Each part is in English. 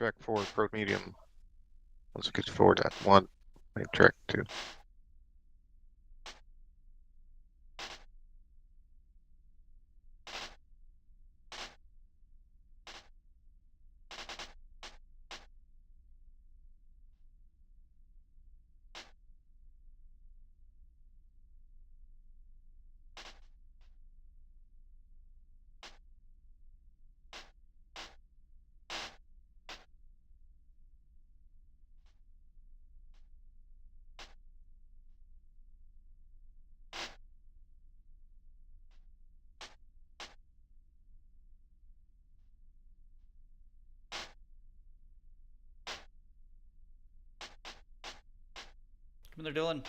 Track 4, approach medium. Let's get forward at 1. Track 2. Come in there, Dylan.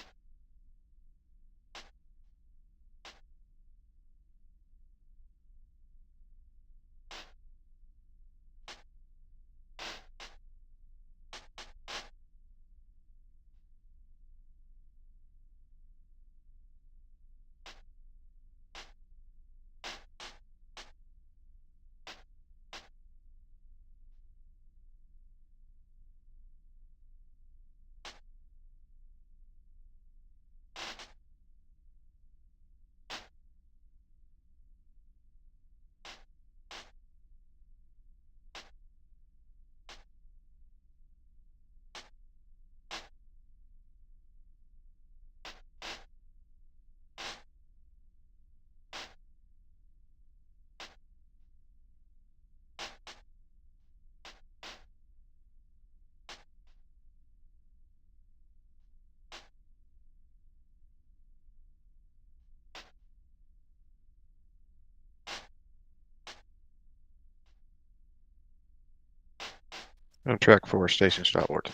On track 4, station starboard.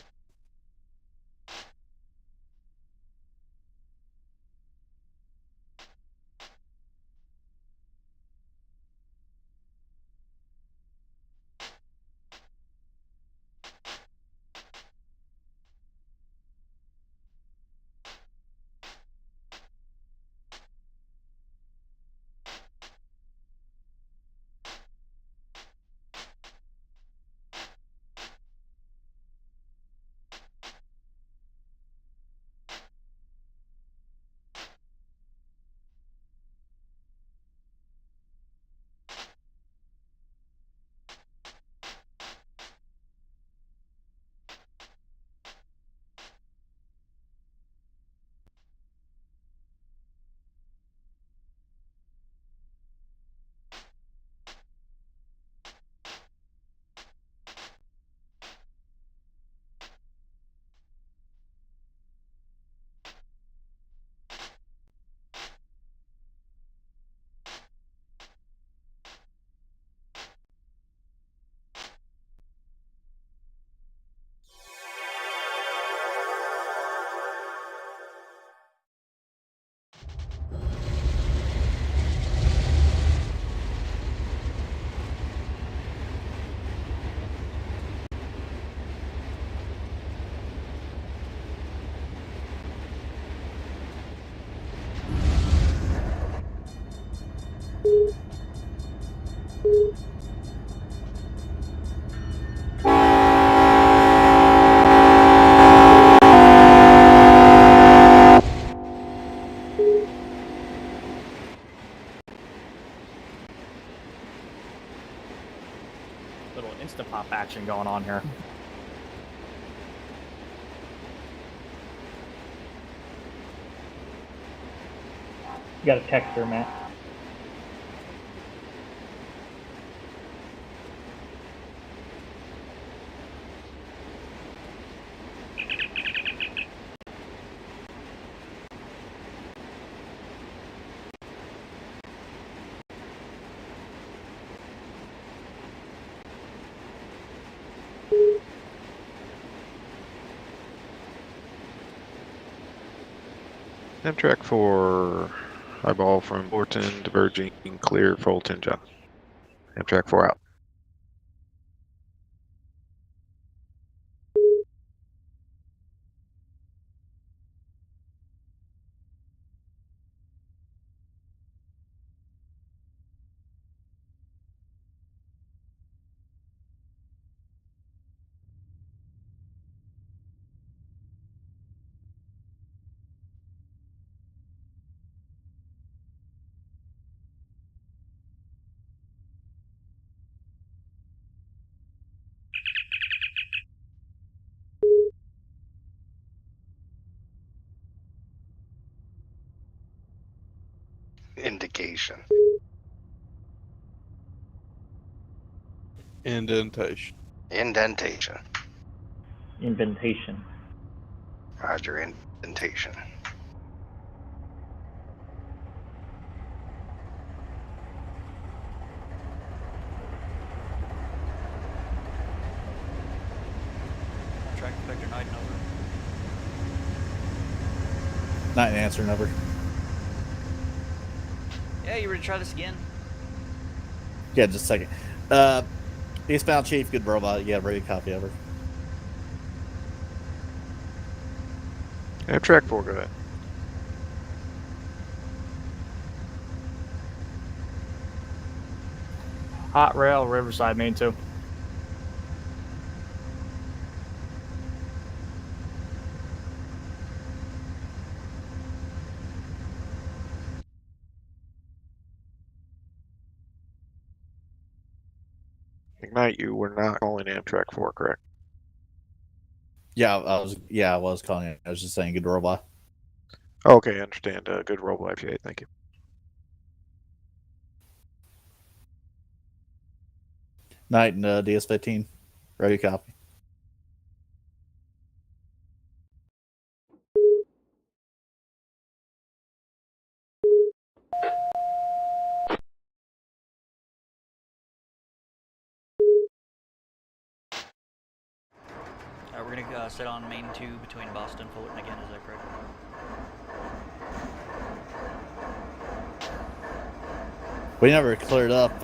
Little Insta-pop action going on here. You got a text her, Matt. Track 4, eyeball from Orton, diverging, clear, Fulton, John. Track 4 out. Indication. Indentation. Indentation. Inventation. Roger, indentation. Track vector night and over. Not an answer number. Yeah, you ready to try this again? Yeah, just a second. Eastbound Chief, good robot. Yeah, ready to copy over. Amtrak 4, go ahead. Hot rail, Riverside, main 2. Ignite, you were not calling Amtrak 4, correct? Yeah, I was calling it. I was just saying good robot. Okay, I understand. Good roll, IPA, thank you. Night and DS-15, ready to copy. We're gonna set on main 2 between Boston and Fullerton again, is that correct? We never cleared up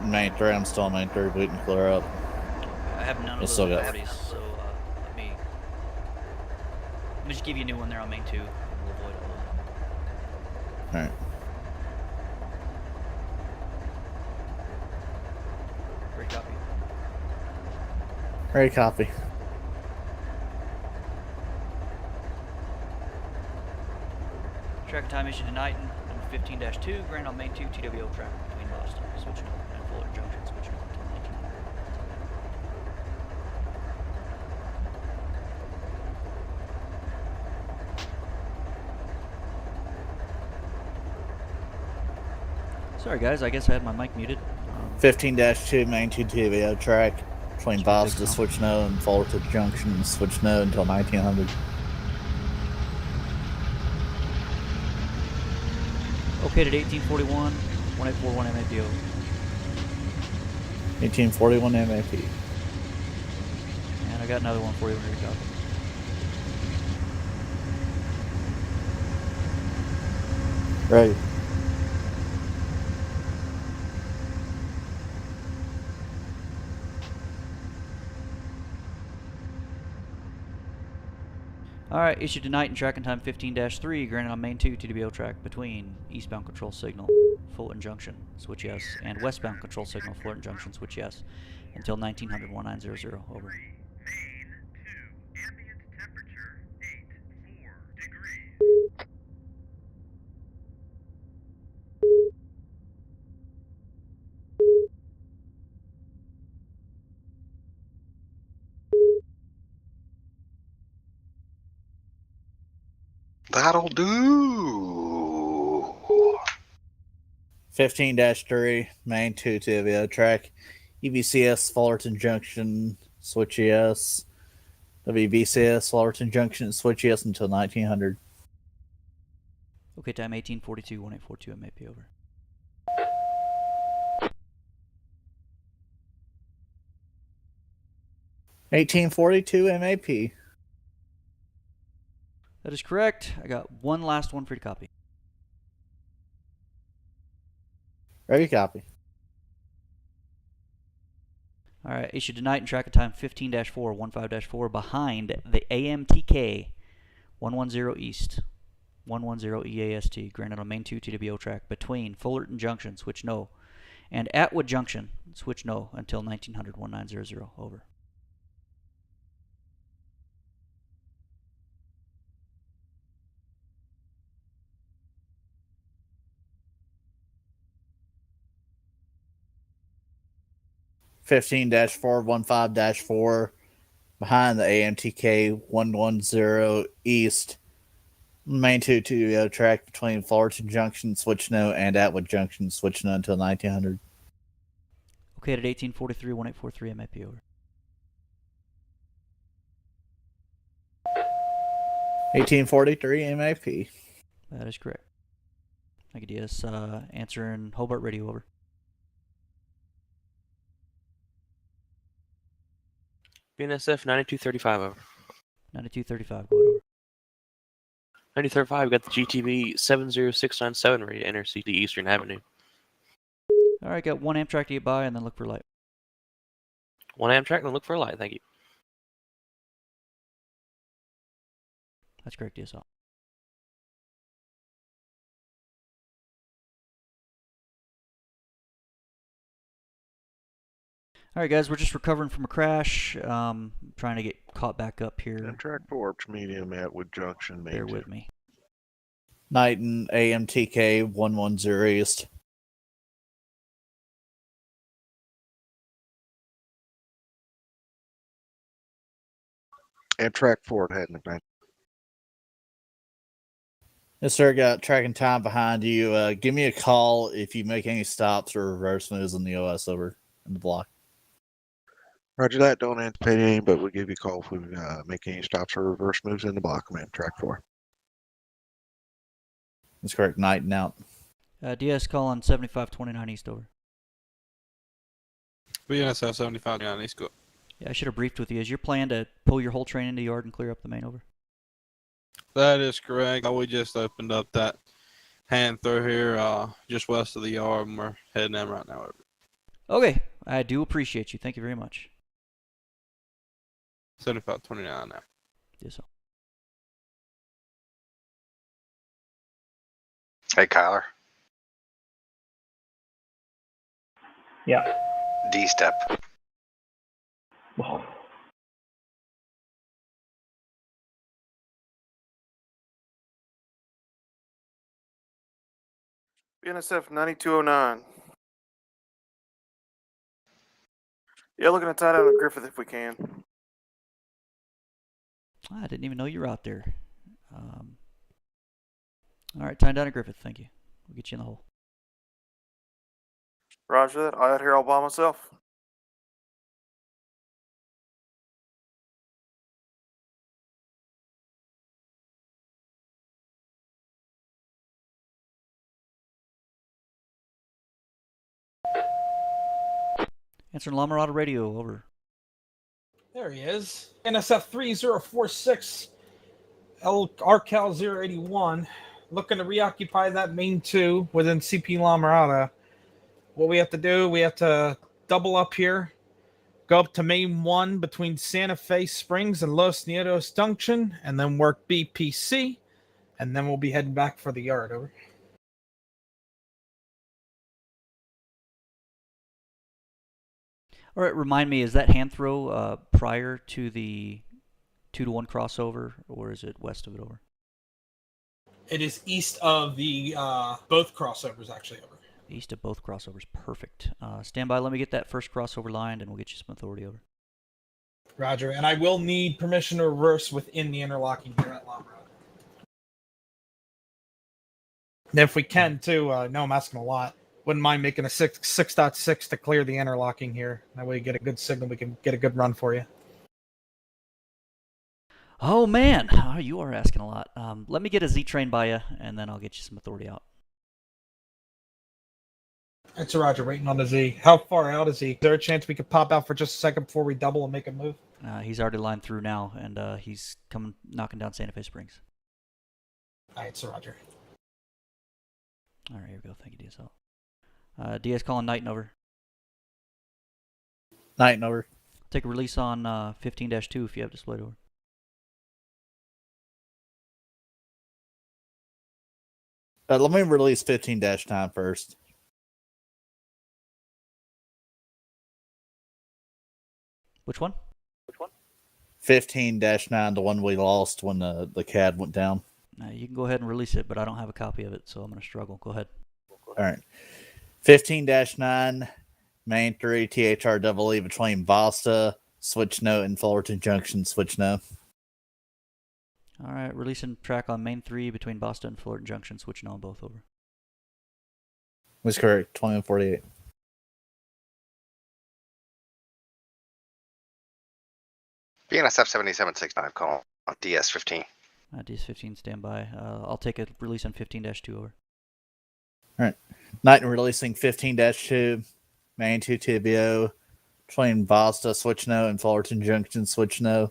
main 3. I'm still on main 3. We didn't clear up. I have none of those Still got- authorities, so let me just give you a new one there on main 2, and we'll avoid all of All right. that. Great copy. Ready to copy. Track time issued tonight, number 15-2, grant on main 2, TWO track between Boston, switch north, and Fullerton Junction, switch north until 1900. Sorry guys, I guess I had my mic muted. 15-2, main 2 TVO track between Boston, switch no, and Fullerton Junction, switch no until 1900. Located 1841, 1841 MAPO. 1841 MAP. And I got another one for you when you're copy. Ready. Alright, issued tonight and tracking time 15-3, granted on main 2 TWO track between eastbound control signal, Fullerton Junction, switch yes, and westbound control signal, Fullerton Junction, switch yes, until 1900 1900, over. That'll do. 15-3, main 2 TVO track, EVCS Fullerton Junction, switch yes. WVCS Fullerton Junction, switch yes until 1900. Okay, time 1842, 1842 MAP, over. $18.42 MAP. That is correct. I got one last one for you to copy. Ready to copy. Alright, issued tonight and tracking time 15-4, 15-4, behind the AMTK 110 East, 110 EAST, granted on main 2 TWO track between Fullerton Junction, switch no, and Atwood Junction, switch no, until 1900 1900, over. $15-4, 15-4, behind the AMTK 110 East, Main 2 TVO track between Fullerton Junction, switch no, and Atwood Junction, switch no until 1900. Okay, at 1843, 1843 MAP over. 1843 MAP. That is correct. I could yes, answer in Hobart Radio over. BNSF 9235 over. 9235, go ahead over. 9235, we got the GTB 70697 ready to enter CT Eastern Avenue. All right, got one Amtrak to get by and then look for light. One Amtrak, then look for a light. Thank you. That's correct, DSL. All right, guys, we're just recovering from a crash. Trying to get caught back up here. Amtrak 4 up to medium Atwood Junction. Bear with me. Knighton AMTK 110 East. Amtrak 4 at Hatton. Yes, sir. Got tracking time behind you. Give me a call if you make any stops or reverse moves in the OS over in the block. Roger that. Don't anticipate any, but we'll give you a call if we make any stops or reverse moves in the block. I'm Amtrak 4. That's correct. Knighton out. DS calling 7529 East over. BNSF 75 East, go. Yeah, I should have briefed with you. Is your plan to pull your whole train into yard and clear up the main over? That is correct. We just opened up that hand through here, just west of the yard, and we're heading in right now. Okay, I do appreciate you. Thank you very much. 7529 now. Yes, sir. Hey, Kyler. Yeah. D-step. Oh. BNSF 9209. Yeah, looking to tie down a Griffith if we can. I didn't even know you were out there. All right, tying down a Griffith. Thank you. We'll get you in the hole. Roger that. I out here all by myself. Answering La Mirada Radio, over. There he is. NSF 3046, RCal 081, looking to reoccupy that main 2 within CP La Mirada. What we have to do, we have to double up here, go up to main 1 between Santa Fe Springs and Los Nietos Junction, and then work BPC, and then we'll be heading back for the yard, over. All right, remind me, is that hand throw prior to the 2-to-1 crossover, or is it west of it, over? It is east of the both crossovers, actually, over. East of both crossovers, perfect. Stand by, let me get that first crossover lined, and we'll get you some authority, over. Roger, and I will need permission to reverse within the interlocking here at La Mirada. And if we can, too, no, I'm asking a lot. Wouldn't mind making a 6.6 to clear the interlocking here. That way you get a good signal. We can get a good run for you. Oh, man. Oh, you are asking a lot. Let me get a Z train by you, and then I'll get you some authority out. It's a Roger, waiting on the Z. How far out is he? Is there a chance we could pop out for just a second before we double and make a move? He's already lined through now, and he's coming, knocking down Santa Fe Springs. All right, it's a Roger. All right, here we go. Thank you, DSL. DS calling Knighton, over. Knighton, over. Take a release on 15-2 if you have displayed, over. Let me release 15-9 first. Which one? 15-9, the one we lost when the CAD went down. You can go ahead and release it, but I don't have a copy of it, so I'm going to struggle. Go ahead. All right. 15-9, main 3, THREE between Vasta, switch no, and Fullerton Junction, switch no. All right, releasing track on main 3 between Boston and Fullerton Junction, switching on both over. Was correct. 2148. BNSF 7769, call on DS15. DS15 standby. I'll take a release on 15-2 over. All right. Night and releasing 15-2, main 2 TBO, between Boston, switch no, and Fullerton Junction, switch no.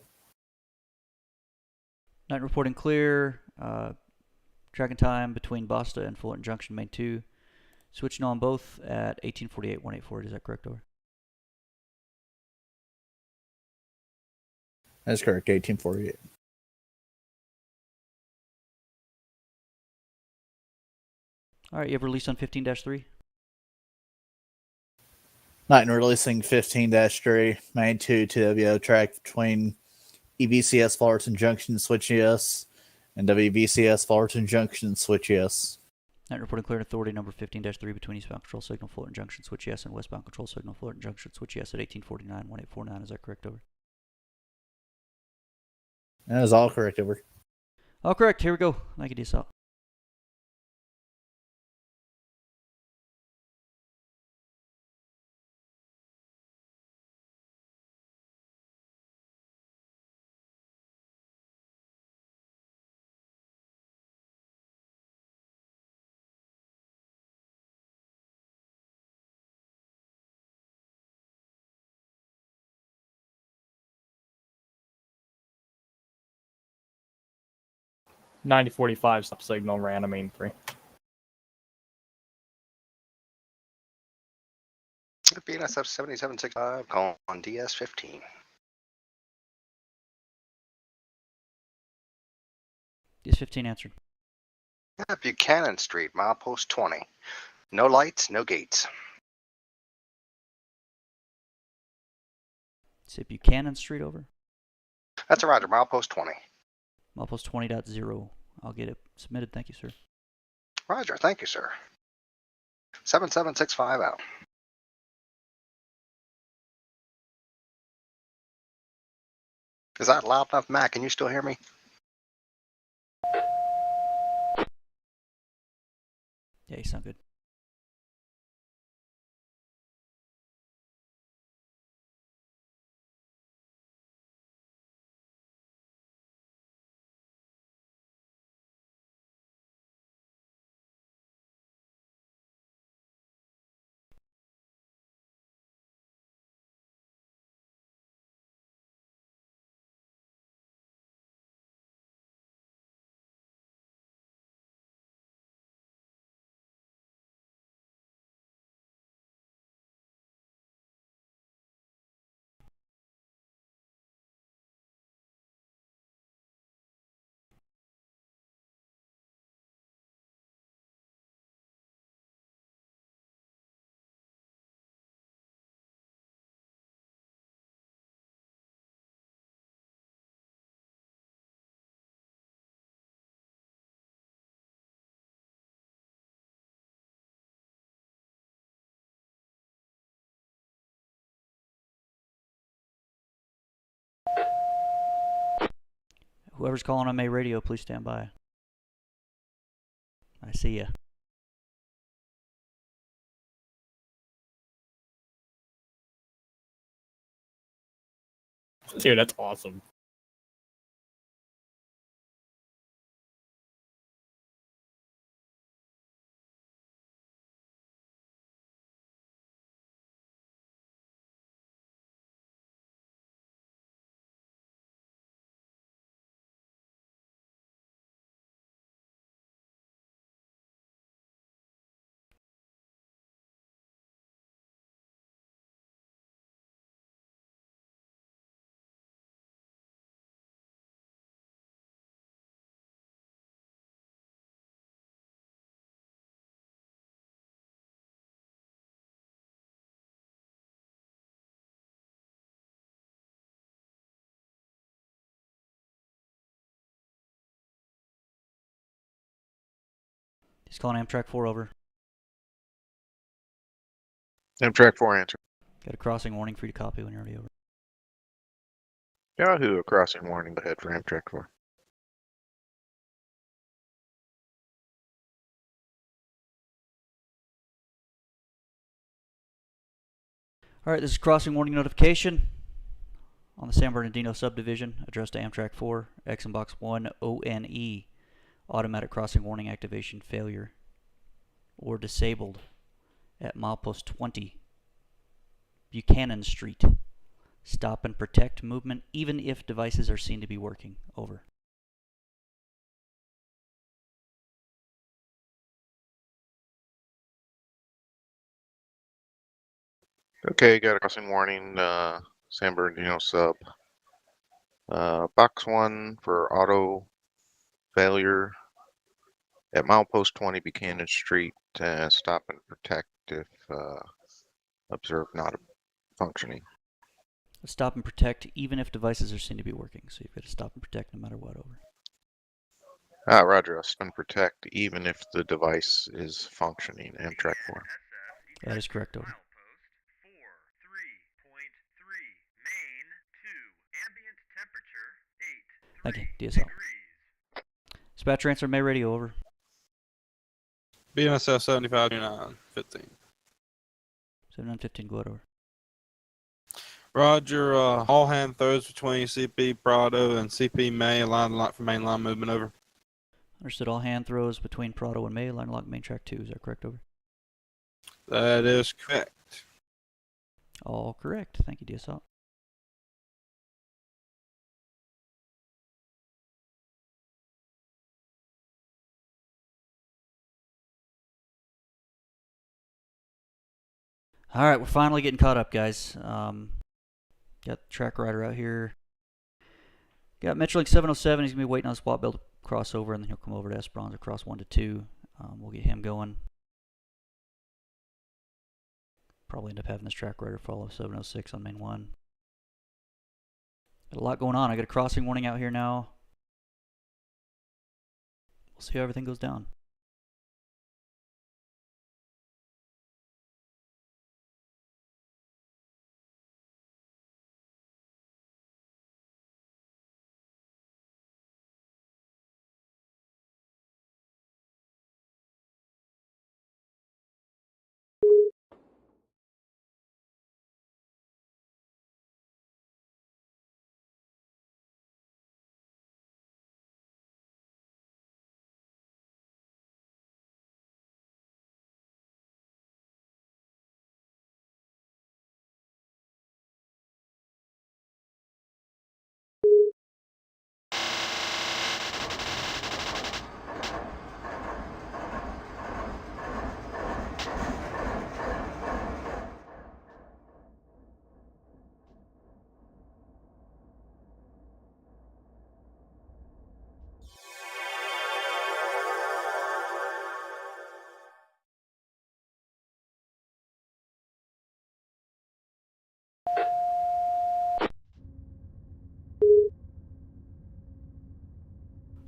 Night reporting clear. Tracking time between Boston and Fullerton Junction, main 2. Switching on both at 1848, 184. Is that correct, over? That's correct. 1848. All right, you have release on 15-3. Night and releasing 15-3, main 2 TWO track between EBCS Fullerton Junction, switch yes, and WBCS Fullerton Junction, switch yes. Night reporting clear and authority number 15-3 between eastbound control signal Fullerton Junction, switch yes, and westbound control signal Fullerton Junction, switch yes at 1849, 1849. Is that correct, over? That is all correct, over. All correct. Here we go. Thank you, DSL. .9045 stop signal ran on main 3. BNSF 7765, call on DS15. DS15 answered. Buchanan Street, milepost 20. No lights, no gates. Say Buchanan Street, over. That's a roger, milepost 20. Milepost 20.0. I'll get it submitted. Thank you, sir. Roger, thank you, sir. 7765 out. Is that loud enough, Matt? Can you still hear me? Yeah, you sound good. Whoever's calling on May radio, please stand by. I see ya. Dude, that's awesome. He's calling Amtrak 4, over. Amtrak 4 answer. Got a crossing warning for you to copy when you're ready, over. Yahoo, a crossing warning ahead for Amtrak 4. All right, this is crossing warning notification on the San Bernardino subdivision addressed to Amtrak 4, X and Box 1, ONE. Automatic crossing warning activation failure or disabled at milepost 20, Buchanan Street. Stop and protect movement even if devices are seen to be working. Over. Okay, got a crossing warning, San Bernardino sub. Box 1 for auto failure at milepost 20 Buchanan Street. Stop and protect if observed not functioning. Stop and protect even if devices are seen to be working. So you've got to stop and protect no matter what. Over. Roger, stop and protect even if the device is functioning. Amtrak 4. That is correct. Over. Thank you. DSL. Dispatcher answer May radio. Over. BNSF 752915. 7915. Go ahead. Over. Roger, all hand throws between CP Prado and CP May, line lock for main line movement. Over. Understood. All hand throws between Prado and May. Line lock main track 2. Is that correct? Over. That is correct. All correct. Thank you, DSL. All right, we're finally getting caught up, guys. Got the track rider out here. Got Metrolink 707. He's going to be waiting on spot bill to cross over, and then he'll come over to Esperanza across 1 to 2. We'll get him going. Probably end up having this track rider follow 706 on main 1. Got a lot going on. I got a crossing warning out here now. We'll see how everything goes down.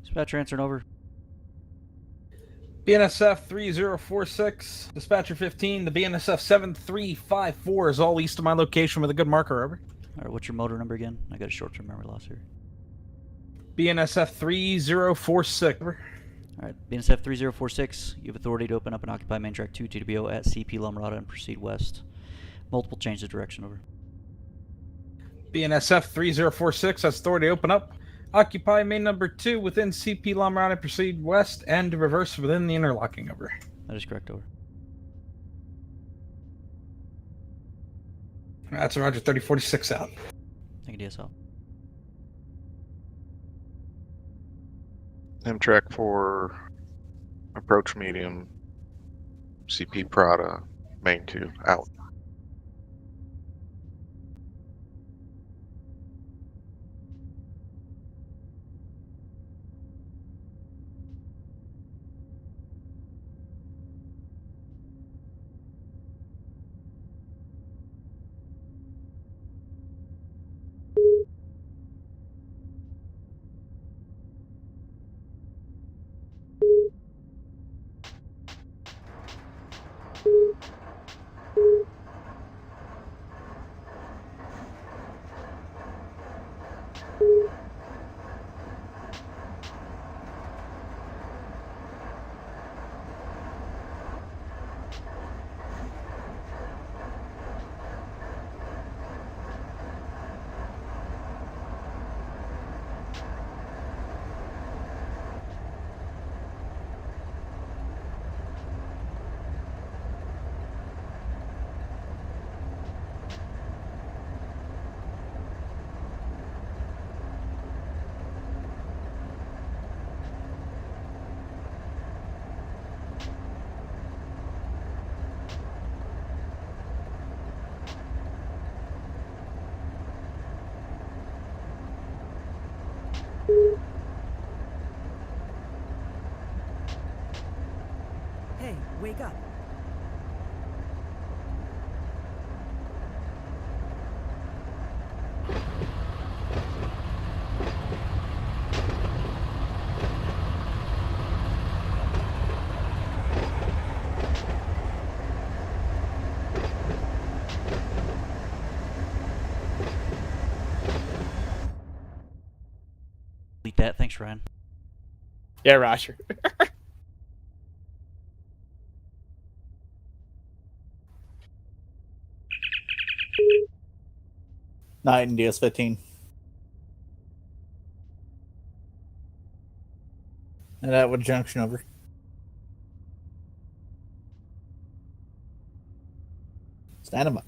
Dispatcher answering. Over. BNSF 3046, dispatcher 15, the BNSF 7354 is all east of my location with a good marker. Over. All right, what's your motor number again? I got a short-term memory loss here. BNSF 3046. Over. All right, BNSF 3046, you have authority to open up and occupy main track 2 TWO at CP La Mirada and proceed west. Multiple change of direction. Over. BNSF 3046 has authority to open up, occupy main number 2 within CP La Mirada and proceed west and reverse within the interlocking. Over. That is correct. Over. That's a Roger 3046 out. Thank you, DSL. Amtrak 4, approach medium, CP Prada, main 2, out. Wake up. Delete that. Thanks, Ryan. Yeah, Roger. Night and DS-15. And Atwood Junction over. Stand by.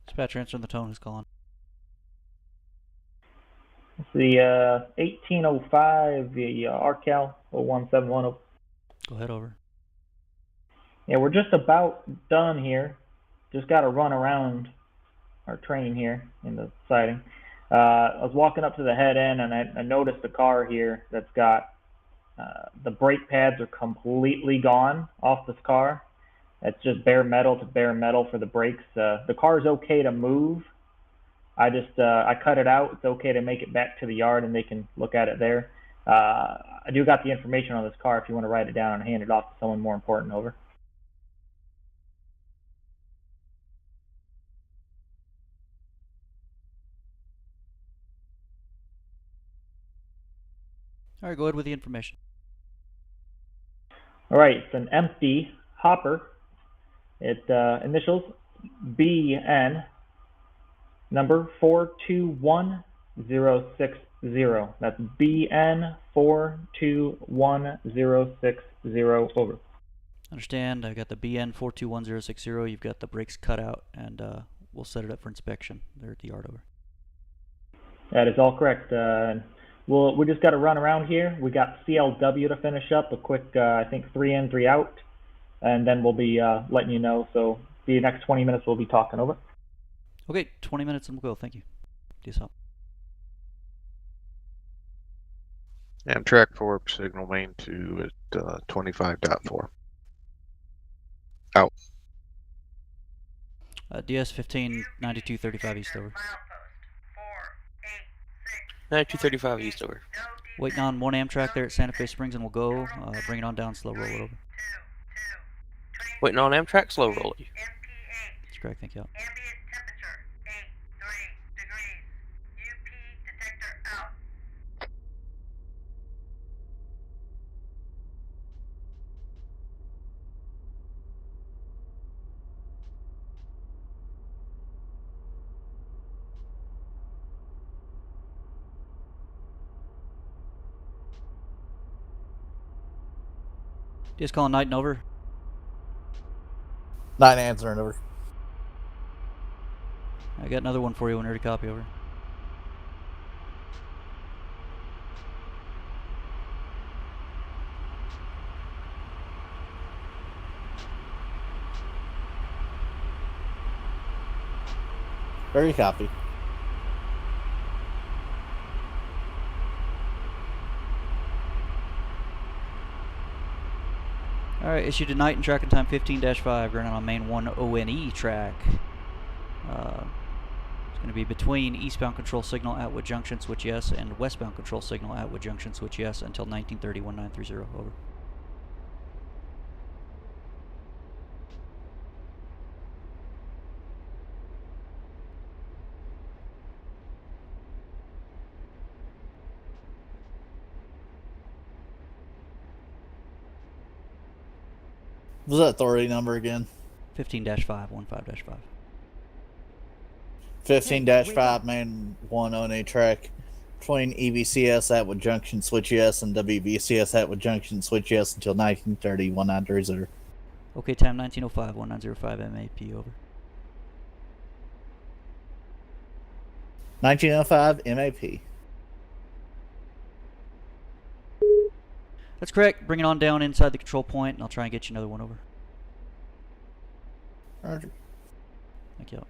Dispatcher, answering the tone. Who's calling? It's the 1805, the RCal 0171. Go ahead, over. Yeah, we're just about done here. Just got to run around our train here in the siding. I was walking up to the head end, and I noticed a car here that's got the brake pads are completely gone off this car. That's just bare metal to bare metal for the brakes. The car's okay to move. I just I cut it out. It's okay to make it back to the yard, and they can look at it there. I do got the information on this car if you want to write it down and hand it off to someone more important. Over. All right, go ahead with the information. All right, it's an empty hopper. It initials BN, number 421060. That's BN 421060. Over. Understand. I got the BN 421060. You've got the brakes cut out, and we'll set it up for inspection. They're at the yard. Over. That is all correct. We just got to run around here. We got CLW to finish up, a quick, I think 3 in, 3 out, and then we'll be letting you know. So the next 20 minutes we'll be talking. Over. Okay, 20 minutes and we'll go. Thank you. DSL. Amtrak 4, signal main 2 at 25.4. Out. DS-15, 9235 east. Over. 9235 east. Over. Waiting on one Amtrak there at Santa Fe Springs, and we'll go. Bring it on down, slow roll it over. Waiting on Amtrak, slow roll. That's correct. Thank you. Just calling night and over. 9 answering. Over. I got another one for you when ready to copy. Over. Very copy. Alright, issued tonight in tracking time 15-5, running on main 1 ONE track. It's going to be between eastbound control signal Atwood Junction, switch yes, and westbound control signal Atwood Junction, switch yes, until 1930-1930, over. What was that authority number again? 15-5, 15-5. 15-5, main 1 on a track between EVCS Atwood Junction, switch yes, and WVCS Atwood Junction, switch yes, until 1930, 1930. Okay, time 1905, 1905 MAP, over. 1905 MAP. That's correct. Bring it on down inside the control point, and I'll try and get you another one, over. Roger. Thank you.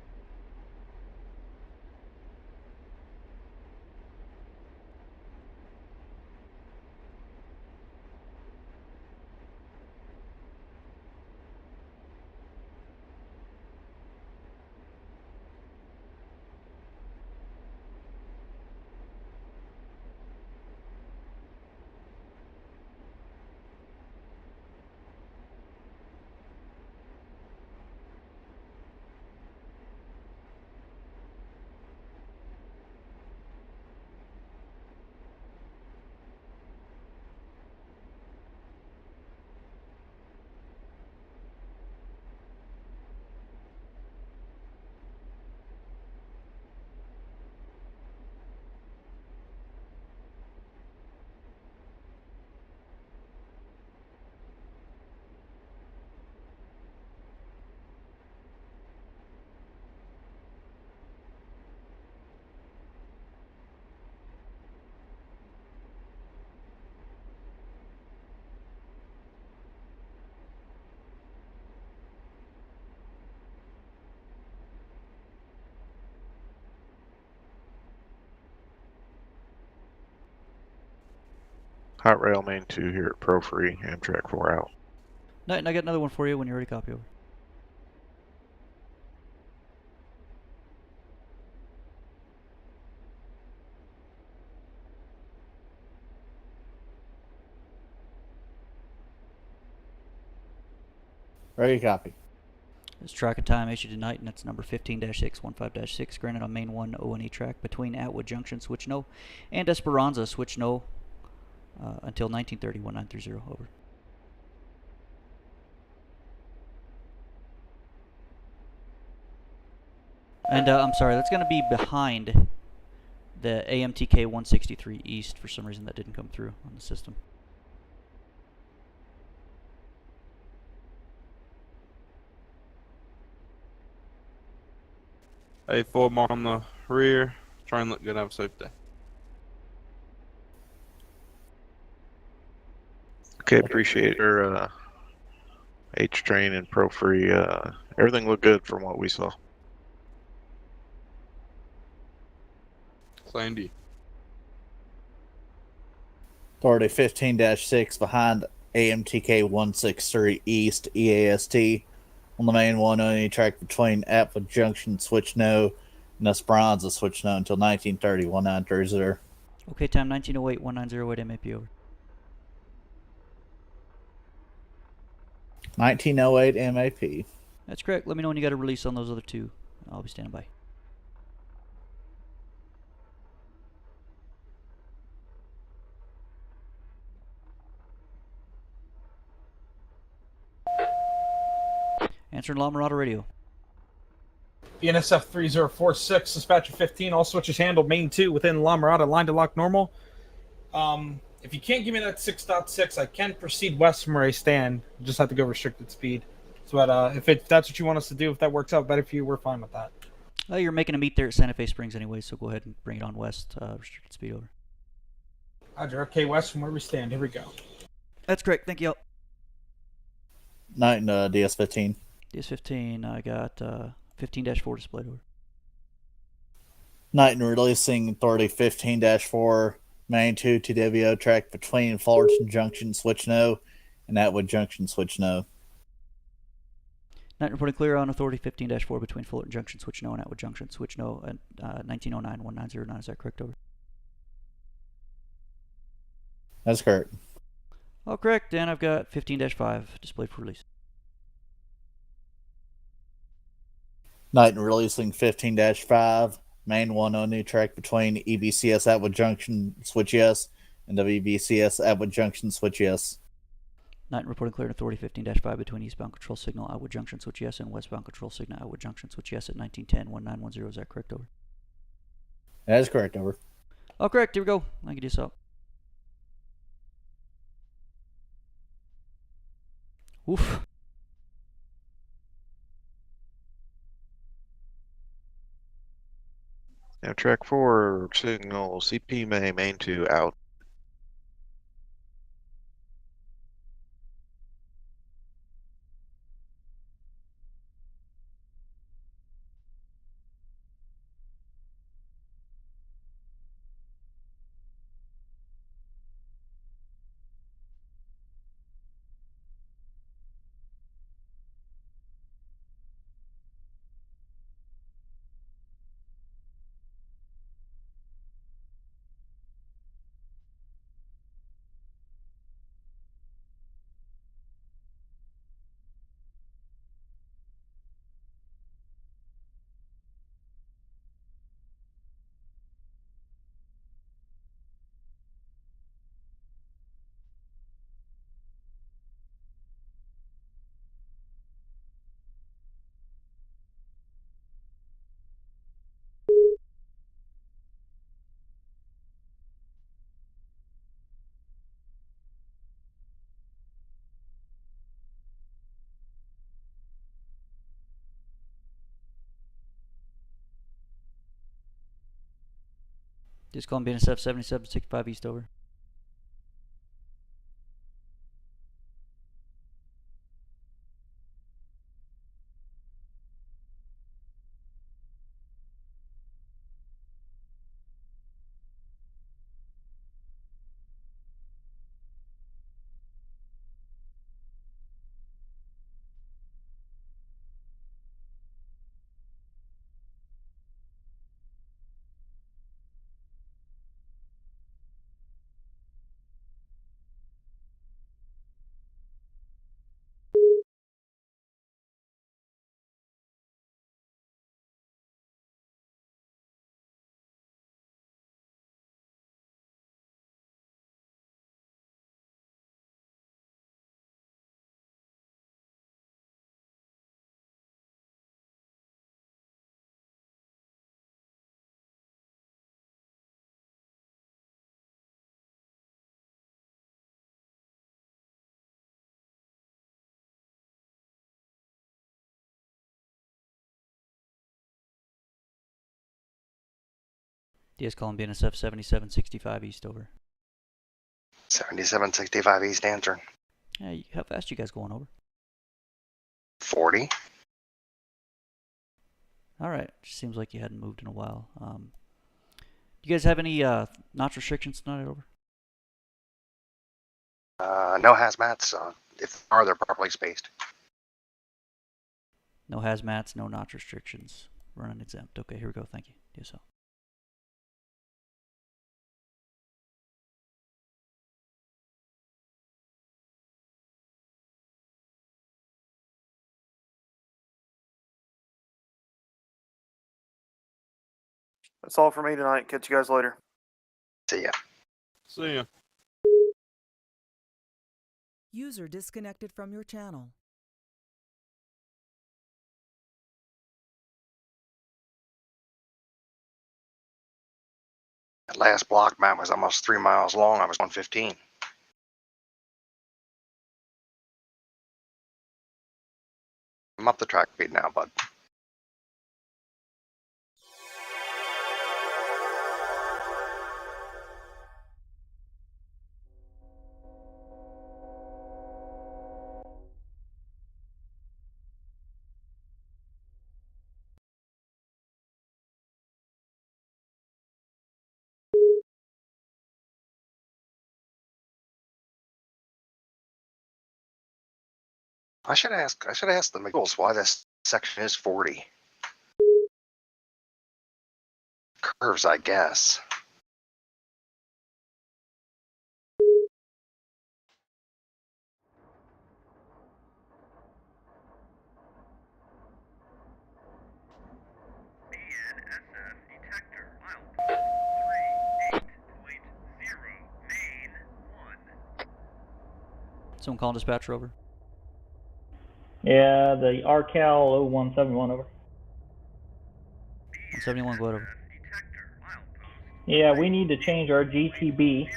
Hot rail main 2 here at Pro Free, Amtrak 4 out. No, and I got another one for you when you're ready, copy, over. Ready, copy. This track and time issued tonight, and that's number 15-6, 15-6, granted on main 1 ONE track between Atwood Junction, switch no, and Esperanza, switch no, until 1930, 1930, over. And I'm sorry, that's going to be behind the AMTK 163 East. For some reason that didn't come through on the system. Hey, 4 more on the rear. Try and look good. Have a safe day. Okay, appreciate your H train and Pro Free. Everything looked good from what we saw. Same to you. Authority 15-6 behind AMTK 163 East EAST on the main 1 on any track between Atwood Junction, switch no, and Esperanza, switch no until 1930, 1930. Okay, time 1908, 1908 MAP, over. 1908 MAP. That's correct. Let me know when you got a release on those other two. I'll be standing by. Answering La Mirada Radio. BNSF 3046, dispatcher 15, all switches handled, main 2 within La Mirada, line to lock normal. If you can't give me that 6.6, I can proceed west from where I stand. You just have to go restricted speed. So, if that's what you want us to do, if that works out better for you, we're fine with that. You're making a meet there at Santa Fe Springs anyway, so go ahead and bring it on west, restricted speed, over. Roger, okay, west from where we stand. Here we go. That's correct. Thank you. Night DS15. DS15, I got 15-4 displayed, over. Night and releasing authority 15-4, main 2 TWO track between Fullerton Junction, switch no, and Atwood Junction, switch no. Night reporting clear on authority 15-4 between Fullerton Junction, switch no, and Atwood Junction, switch no, at 1909-1909. Is that correct? Over. That's correct. All correct. And I've got 15-5 displayed for release. Night and releasing 15-5, main 1 on new track between EBCS Atwood Junction, switch yes, and WBCS Atwood Junction, switch yes. Night reporting clear on authority 15-5 between eastbound control signal Atwood Junction, switch yes, and westbound control signal Atwood Junction, switch yes at 1910-1910. Is that correct? Over. That is correct. Over. All correct. Here we go. I can do so. Oof. Now track 4, signal CP main 2 out. Just calling BNSF 7765 east. Over. DS calling BNSF 7765 east. Over. 7765 East answer. Hey, how fast you guys going? Over. 40. All right. Just seems like you hadn't moved in a while. Do you guys have any notch restrictions tonight? Over. No hazmats. If they are, they're properly spaced. No hazmats, no notch restrictions. Running exempt. Okay, here we go. Thank you. DSL. That's all for me tonight. Catch you guys later. See ya. See ya. User disconnected from your channel. That last block map was almost 3 miles long. I was 115. I'm up the track speed now, bud. I should ask the McGills why this section is 40. Curves, I guess. BNSF detector, milepost 38.0, main 1. Someone call dispatcher over. Yeah, the RCal 0171 over. 171, go ahead over. Yeah, we need to change our GTB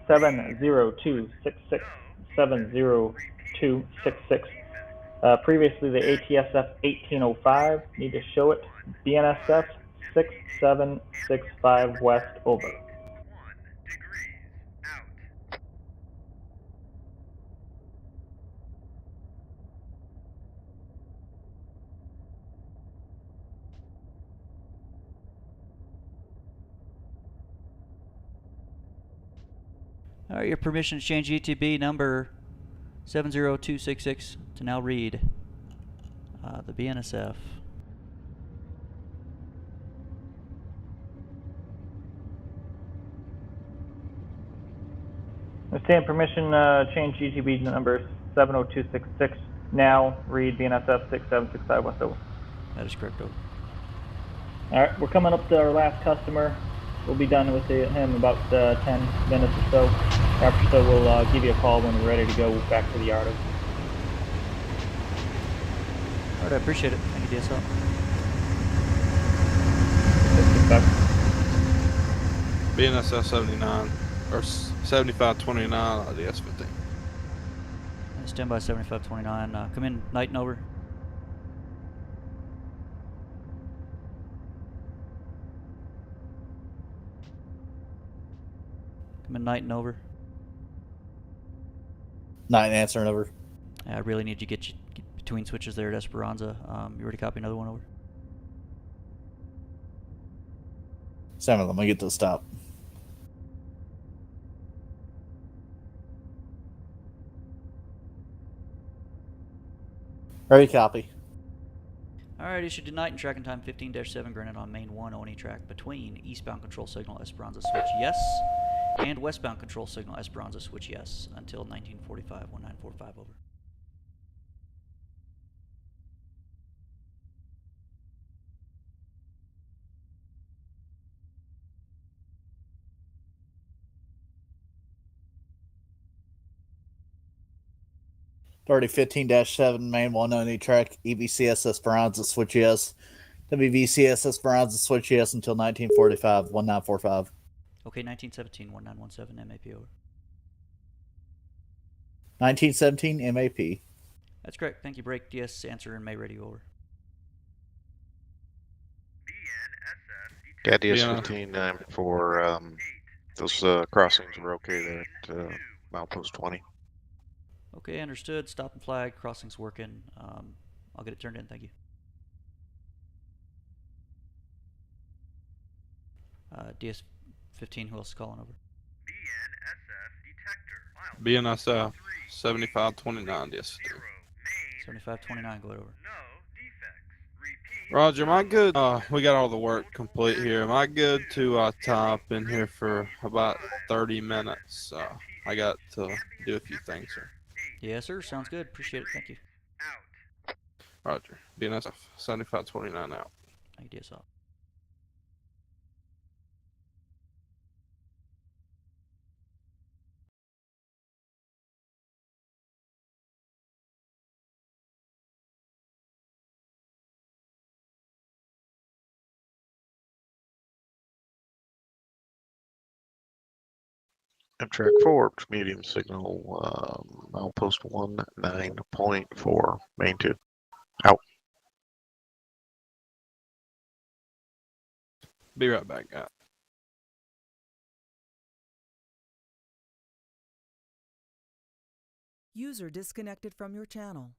70266. Previously the ATSF 1805. Need to show it. BNSF 6765 west over. All right, your permission to change GTB number 70266 to now read the BNSF. Stand permission change GTB number 70266 now read BNSF 6765 west over. That is correct, over. All right, we're coming up to our last customer. We'll be done with him about 10 minutes or so. After so, we'll give you a call when we're ready to go back to the yard. All right, I appreciate it. Thank you, DSL. BNSF 79 or 7529 DS15. Stand by 7529. Come in, night and over. Come in, night and over. Night and answer and over. I really need to get between switches there at Esperanza. You ready to copy another one over? Sam, let me get to the stop. Ready, copy. Alright, issued tonight and tracking time 15-7 granted on main 1 ONE track between eastbound control signal Esperanza switch yes and westbound control signal Esperanza switch yes until 1945-1945 over. Already 15-7 main 1 only track EVCS Esperanza switch yes. WVCS Esperanza switch yes until 1945 1945. Okay, 1917-1917 MAP over. 1917 MAP. That's correct. Thank you. Break DS answer and May ready over. Yeah, DS15 for those crossings were okay there at milepost 20. Okay, understood. Stop and flag. Crossing's working. I'll get it turned in. Thank you. DS15, who else is calling over? BNSF 7529 DS15. 7529, go ahead over. Roger, am I good? We got all the work complete here. Am I good to tie up in here for about 30 minutes? I got to do a few things here. Yes, sir. Sounds good. Appreciate it. Thank you. Roger. BNSF 7529 out. Thank you, DSL. Amtrak 4, medium signal, milepost 19.4, main 2. Out. Be right back, guys. User disconnected from your channel.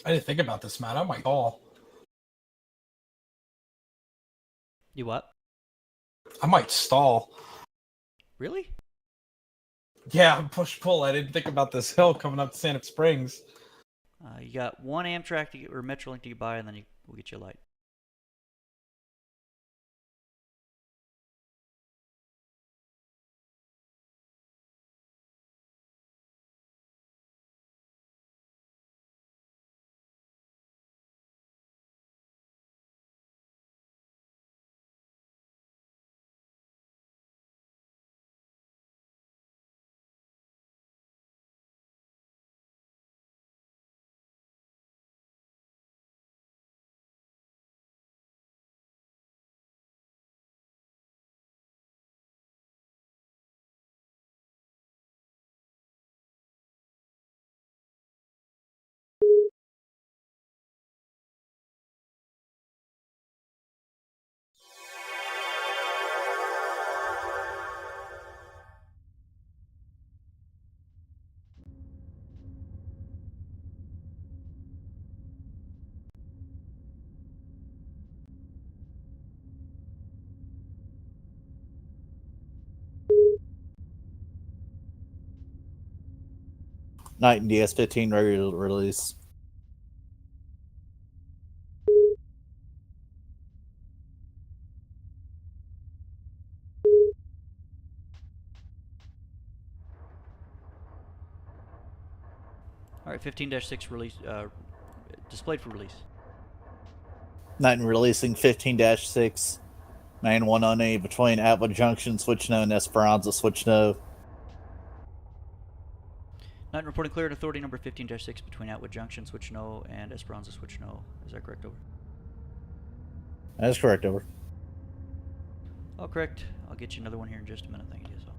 I didn't think about this, man. I might stall. You what? I might stall. Really? Yeah, push pull. I didn't think about this hill coming up to Santa Springs. You got one Amtrak to get, or Metrolink to get by, and then we'll get you a light. Knight and DS-15 ready to release. All right, 15-6 release, displayed for release. Knight and releasing 15-6. Main 108 between Atwood Junction, switch no, and Esperanza, switch no. Night reporting clear at authority number 15-6 between Atwood Junction, switch no, and Esperanza, switch no. Is that correct, over? That is correct, over. Oh, correct. I'll get you another one here in just a minute. Thank you, DSO.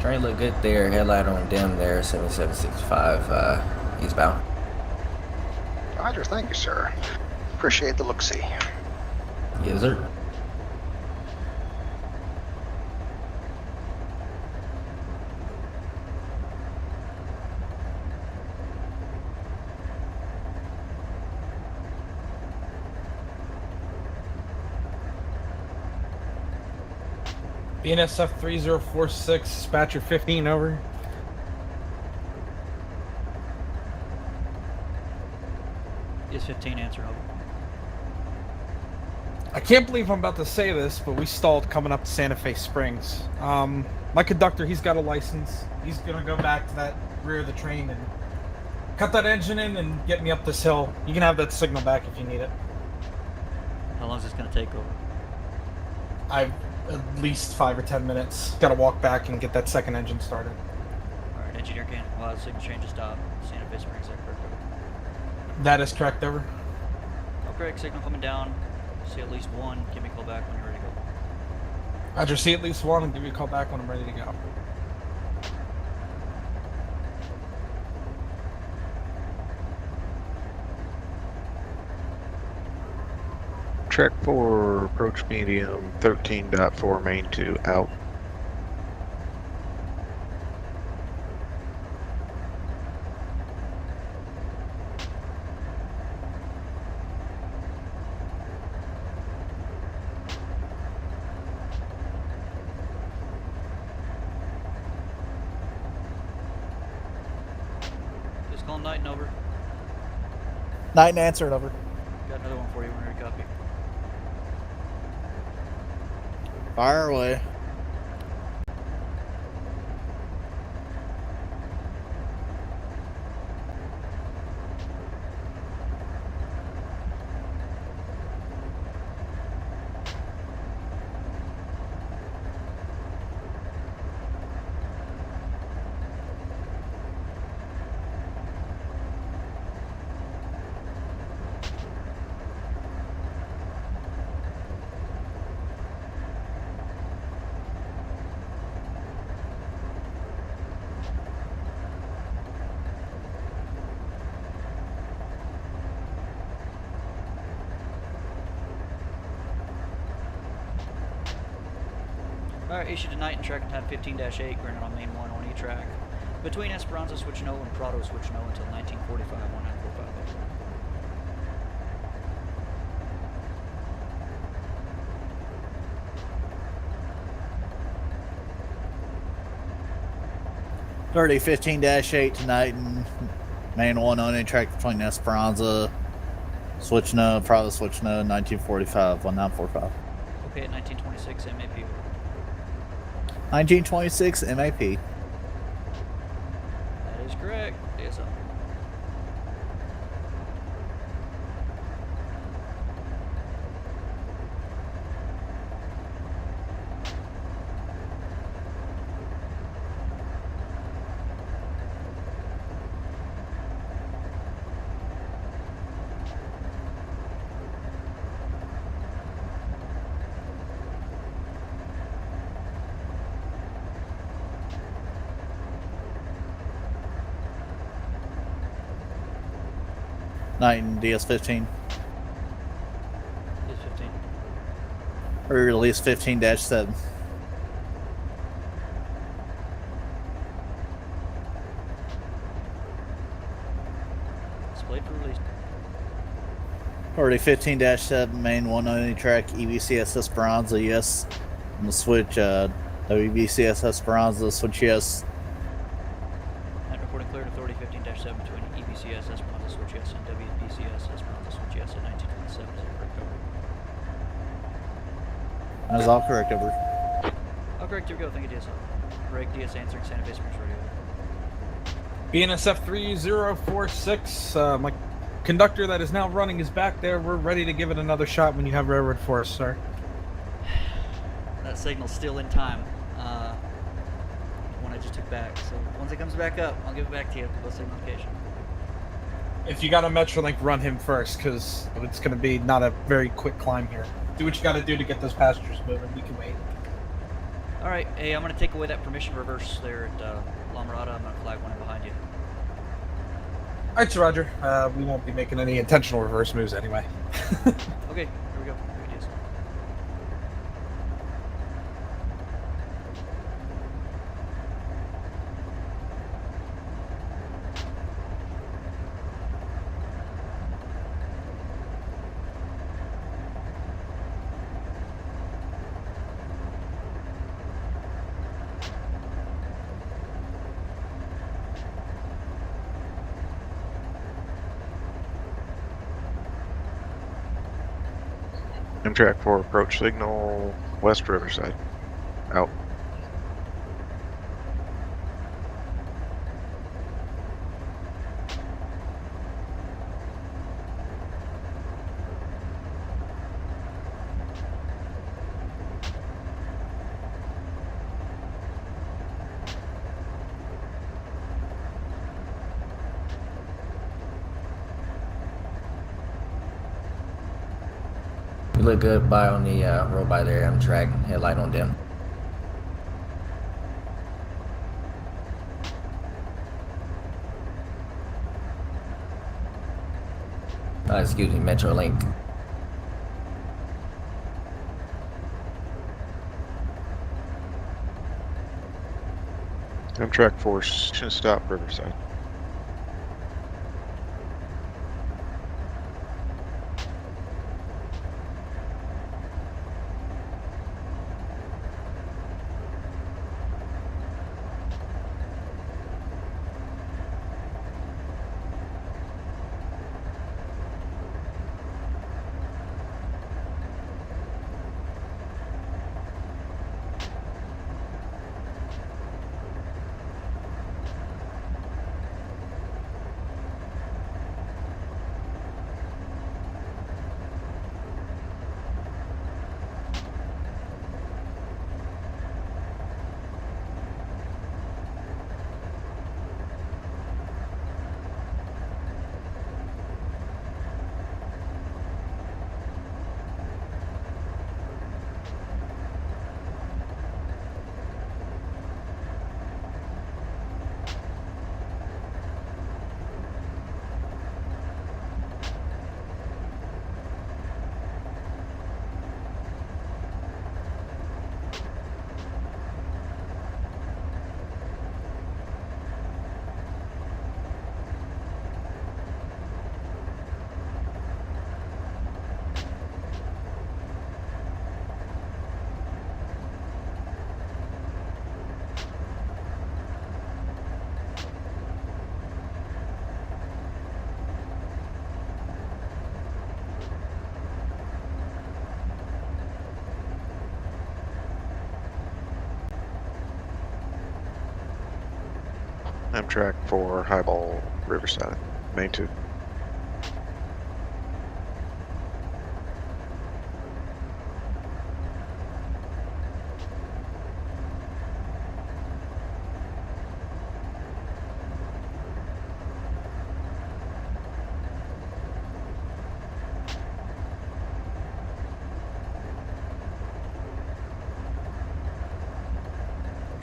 Train look good there. Headlight on dim there. 7765 eastbound. Roger, thank you, sir. Appreciate the look-see. Yes, sir. BNSF 3046, dispatcher 15, over. Is 15 answer, over. I can't believe I'm about to say this, but we stalled coming up to Santa Fe Springs. My conductor, he's got a license. He's gonna go back to that rear of the train and cut that engine in and get me up this hill. You can have that signal back if you need it. How long is this going to take, over? I've at least 5 or 10 minutes. Gotta walk back and get that second engine started. Alright, engineer can the signal change to stop. Santa Fe Springs, is that correct, over? That is correct, over. Oh, correct. Signal coming down. See at least one. Give me a call back when you're ready to go. Roger, see at least one and give you a call back when I'm ready to go. Track 4, approach medium, 13.4, main 2, out. Call Knight over. Night and answer over. Got another one for you. Whenever you copy. Fire away. Alright, issued tonight and tracking time 15-8, granted on main 1 on E-track. Between Esperanza switch no and Prado switch no until 1945, 1945. 15-8 tonight and main 1 on any track between Esperanza, switch no, Prado switch no, 1945, 1945. Okay, at 1926 MAP. 1926 MAP. That is correct. DSL. Night and DS15. DS15. Or at least 15-7. Displayed for release. 15-7, main 1 on any track, EVCS Esperanza, yes. On the switch, WVCS Esperanza, switch yes. Night reporting cleared authority 15-7 between EVCS Esperanza switch yes and WVCS Esperanza switch yes at 1927. Is that correct? Over. That is all correct, over. All correct, here we go. Thank you, DSL. Greg, DS answering Santa Fe Springs Radio. BNSF 3046. My conductor that is now running is back there. We're ready to give it another shot when you have railroad for us, sir. That signal's still in time. One I just took back. So once it comes back up, I'll give it back to you for the signal location. If you got a Metrolink, run him first, because it's going to be not a very quick climb here. Do what you got to do to get those passengers moving. We can wait. All right, hey, I'm going to take away that permission reverse there at La Mirada. I'm going to flag one in behind you. All right, so Roger. We won't be making any intentional reverse moves anyway. Okay, here we go. Here we do. Track 4 approach signal West Riverside. Out. You look good by on the road by there. I'm track. Headlight on dim. Excuse me, Metrolink. Track 4 should stop Riverside. Amtrak for Highball Riverside, main 2.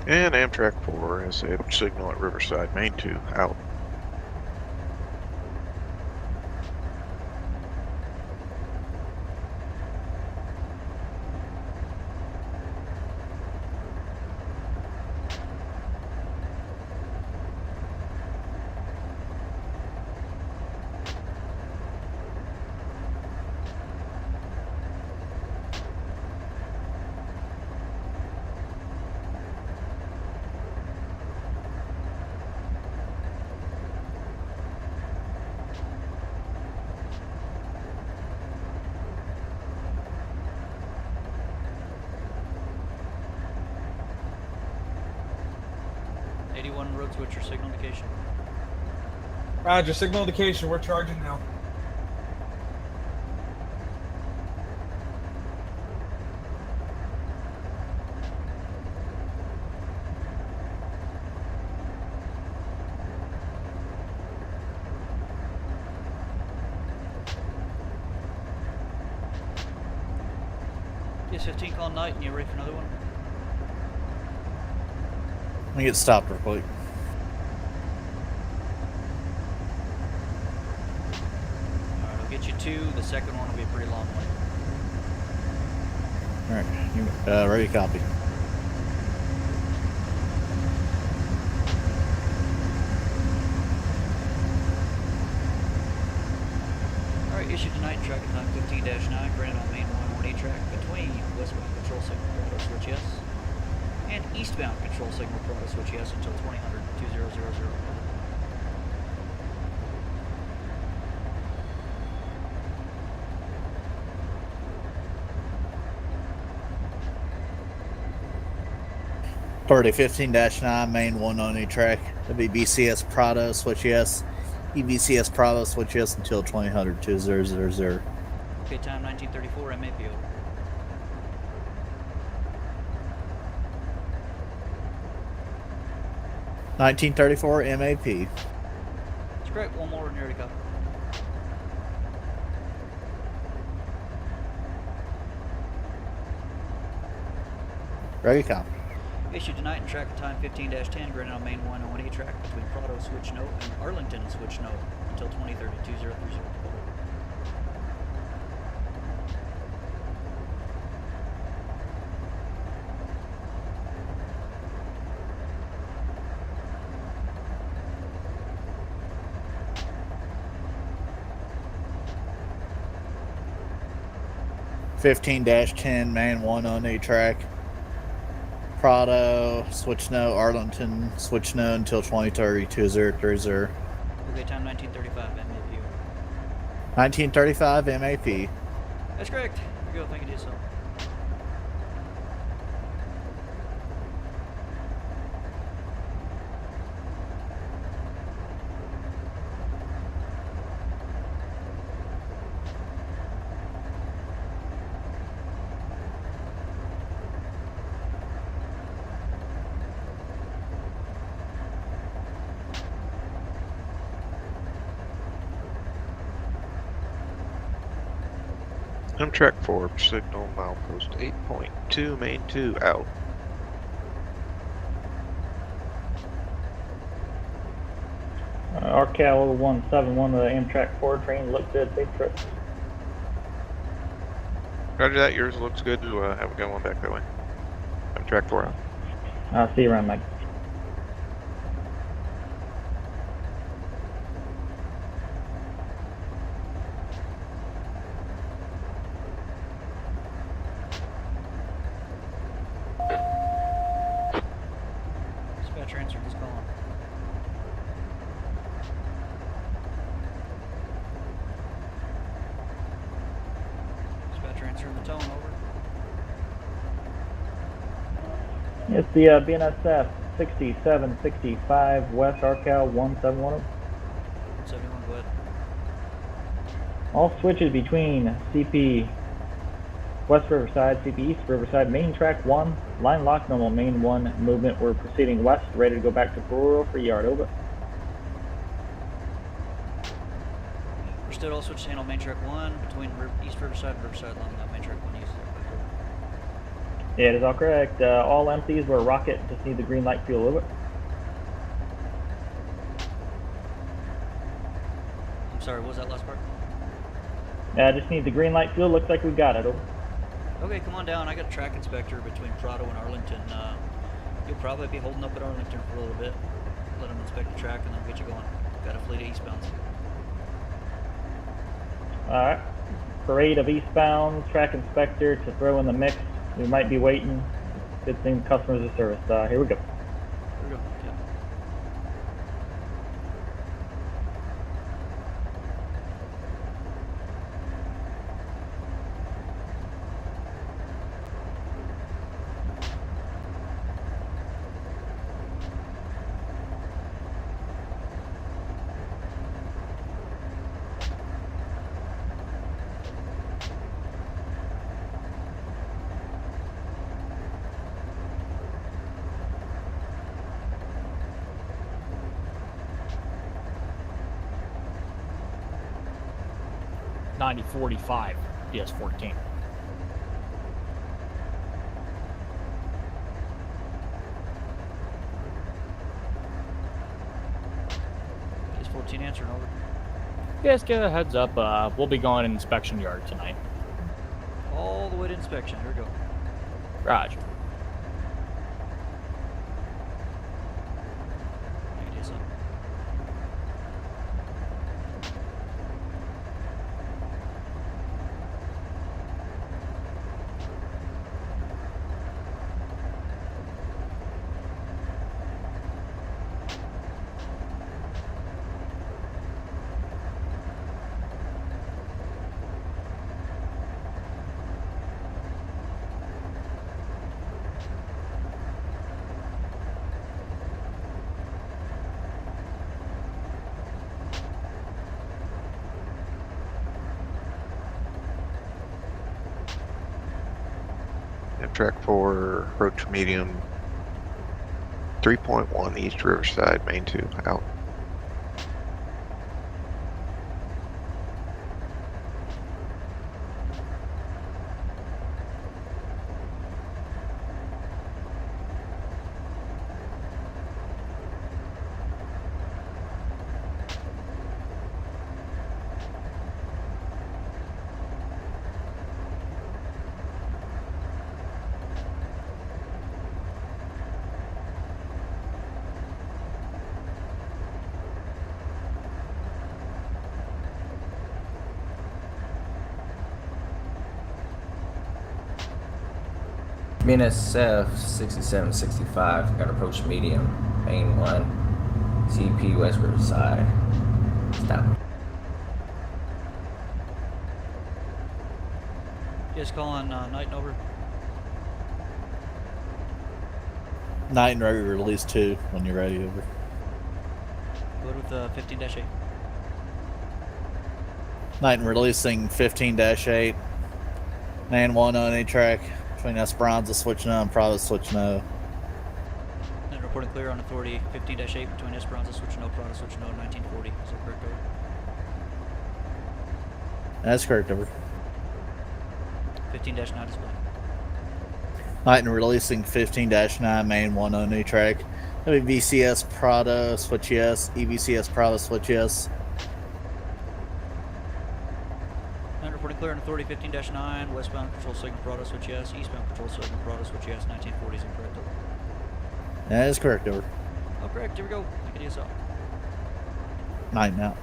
And Amtrak 4 is a signal at Riverside, main 2, out. Road switcher signal indication. Roger, signal indication. We're charging now. DS-15 calling night, and you ready for another one? Let me get stopped real quick. Alright, I'll get you 2. The second one will be a pretty long one. Alright, ready to copy. Alright, issued tonight, tracking time 15-9, granted on main 118 track between westbound control signal Prado switch yes and eastbound control signal Prado switch yes until 2000 2000. Authority 15-9, main 190 track. That'd be BCS Prado switch yes. EBCS Prado switch yes until 2000 2000. Okay, time 1934, MAP over. $1934 MAP. That's correct, one more and you're ready to copy. Ready to copy. Issued tonight and track time 15-10, granted on main 118 track between Prado switch no and Arlington switch no until 2030 2030. $15-10, main 190 track. Prado, switch no, Arlington, switch no until 2030 2030. Okay, time 1935, MAP over. 1935 MAP. That's correct. Here we go, thank you, DSL. Amtrak 4, signal milepost 8.2, main 2, out. RCal 171, the Amtrak 4 train looked good. Safe trip. Roger that, yours looks good. Have a good one back that way. Amtrak 4 out. I'll see you around, Mike. Dispatcher answered this call. Dispatcher answering the tone, over. It's the BNSF 6765 West Arcal 1710. 71, go ahead. All switches between CP West Riverside, CP East Riverside, main track 1, line lock, normal main 1 movement. We're proceeding west, ready to go back to Peru for yard, over. Understood, all switches handle main track 1 between East Riverside and Riverside along that main track 1 east. Yeah, it is all correct. All empties, we're rocket, just need the green light fuel, over. I'm sorry, what was that last part? Just need the green light fuel, looks like we got it, over. Okay, come on down. I got a track inspector between Prado and Arlington. You'll probably be holding up at Arlington for a little bit. Let them inspect the track and then we'll get you going. Got a fleet of eastbounds. Alright. Parade of eastbounds, track inspector to throw in the mix. We might be waiting. Good thing customers of service. Here we go. Here we go. Yep. $90.45 DS14. DS14 answering, over. Yes, get a heads up. We'll be going in inspection yard tonight. All the way to inspection. Here we go. Roger. Negative, son. Track 4, approach medium 3.1 East Riverside, main 2, out. BNSF 6765, got approach medium, main 1, CP West Riverside. Stop. Just calling Night and over. Night and ready, release 2 when you're ready, over. Good with 15-8. Night and releasing 15-8. Man 1 on any track between Esperanza switch no and Prado switch no. And reporting clear on authority 15-8 between Esperanza switch no, Prado switch no, 1940. Is that correct, over? That's correct, over. 15-9 display. Night and releasing 15-9, main 1 on any track. That'll be VCS Prado switch yes, EVCS Prado switch yes. And reporting clear on authority 15-9, westbound control signal Prado switch yes, eastbound control signal Prado switch yes, 1940 is incorrect, over. That is correct, over. Oh, correct, here we go. Make it ESL. Night now.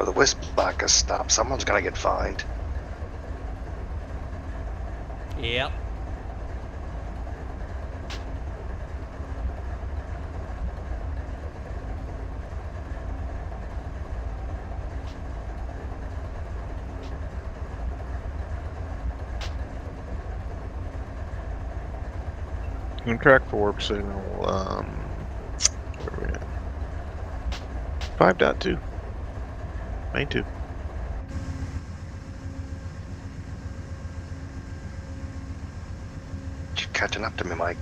the Westback is stopped. Someone's gonna get fined. Yep. On track 4 signal, where are we at? 5.2. Main 2. You're catching up to me, Mike.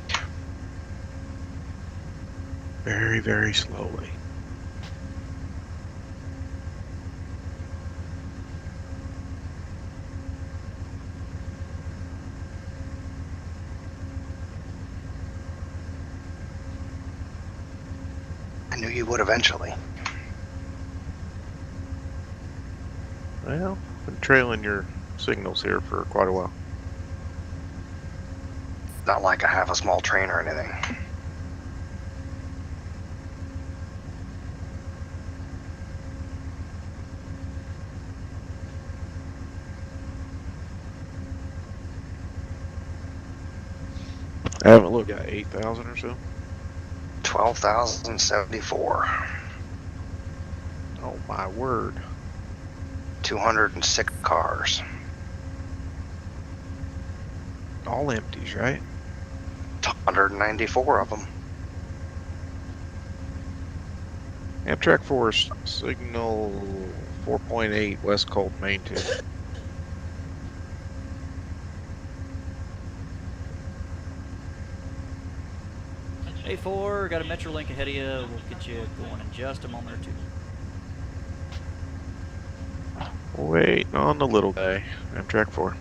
Very, very slowly. I knew you would eventually. Well, been trailing your signals here for quite a while. Not like I have a small train or anything. I haven't looked at 8,000 or so. 12,074. Oh my word. 206 cars. All empties, right? 194 of them. Amtrak 4 signal 4.8 West Colt Main 2. A4, got a Metrolink ahead of you. We'll get you going in just a moment or two. Wait on the little guy. Amtrak 4.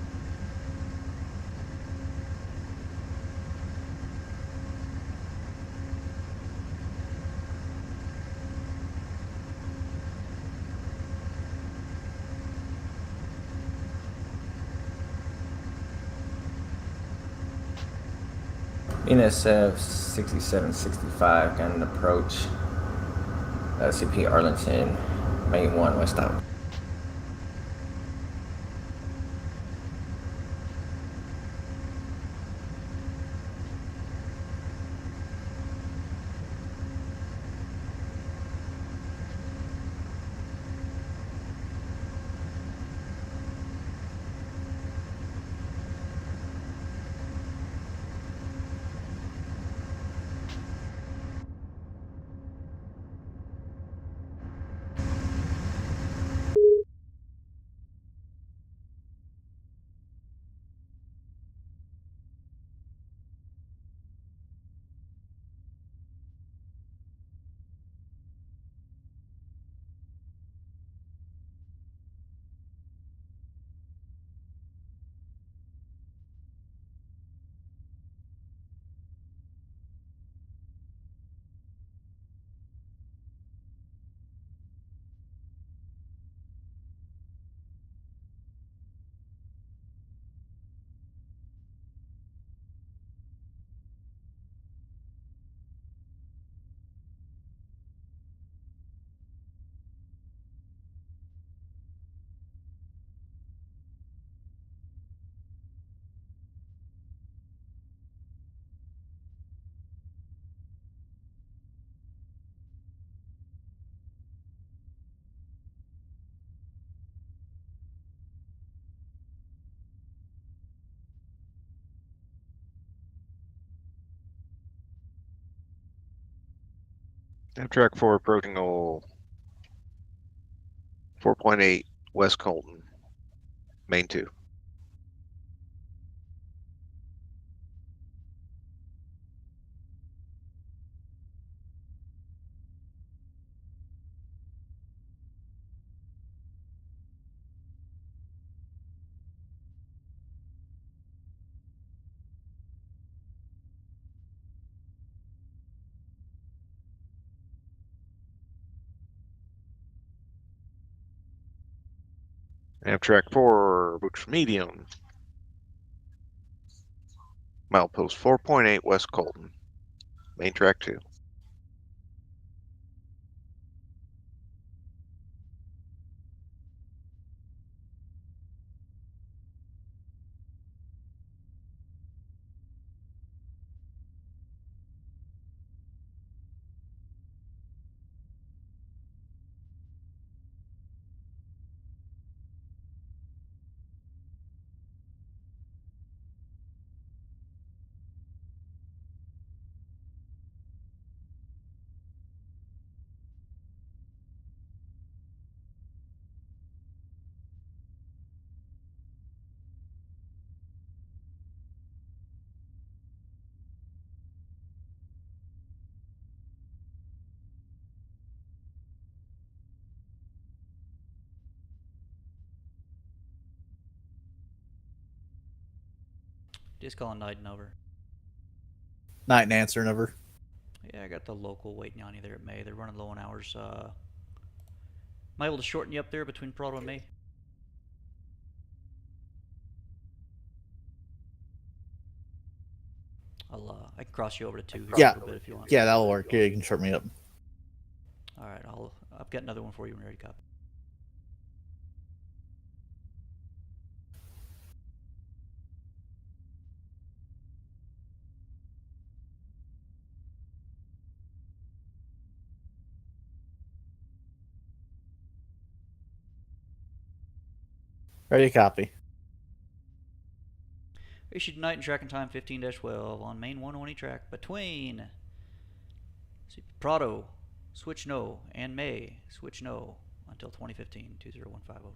BNSF 6765 got an approach. CP Arlington, Main 1, West Stop. Amtrak 4 approaching 4.8 West Colton Main 2. Amtrak 4 approach medium. Milepost 4.8 West Colton. Main track 2. Just calling night and over. Night and answering over. Yeah, I got the local waiting on you there at May. They're running low on hours. Am I able to shorten you up there between Prado and May? I can cross you over to 2 here Yeah. a little bit if you want. Yeah, that'll work. Yeah, you can short me up. All right, I've got another one for you when you're ready, copy. Ready to copy. Issued tonight in tracking time 15-12 on main 120 track between Prado, switch no, and May, switch no until 2015, 2015 over.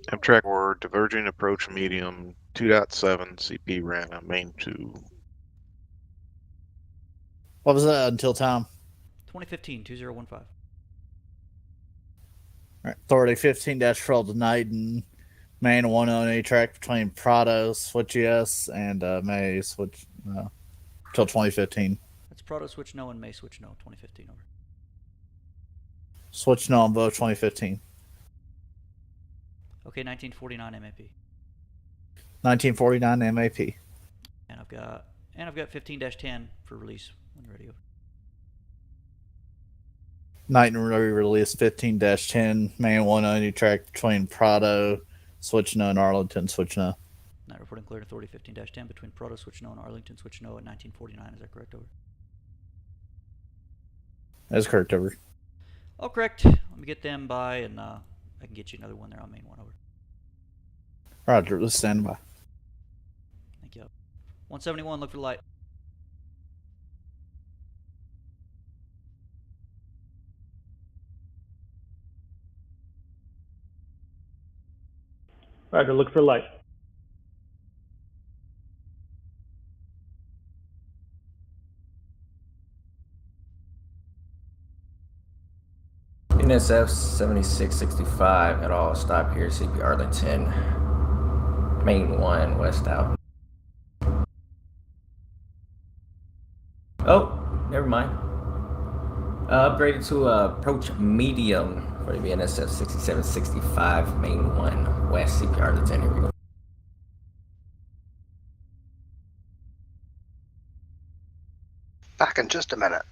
Amtrak or diverging approach medium 2.7 CP ran on main 2. What was that until time? 2015, 2015. All right. Authority 15-12 tonight and main 108 track between Prado, switch yes, and May, switch no. Till 2015. That's Prado, switch no, and May, switch no, 2015 over. Switch no on both 2015. Okay, 1949 MAP. 1949 MAP. And I've got 15-10 for release when you're ready over. Night and release 15-10, main 190 track between Prado, switch no, and Arlington, switch no. Night reporting cleared authority 15-10 between Prado, switch no, and Arlington, switch no at 1949. Is that correct over? That's correct over. Oh, correct. Let me get them by, and I can get you another one there on main 1 over. Roger, let's stand by. Thank you. 171, look for the light. Roger, look for light. BNSF 7665 at all. Stop here, CP Arlington. Main 1, west out. Oh, never mind. Upgraded to approach medium for the BNSF 6765, main 1, west, CP Arlington. Here we go. Back in just a minute.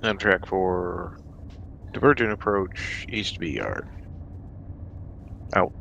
Amtrak for divergent approach east B yard. Out.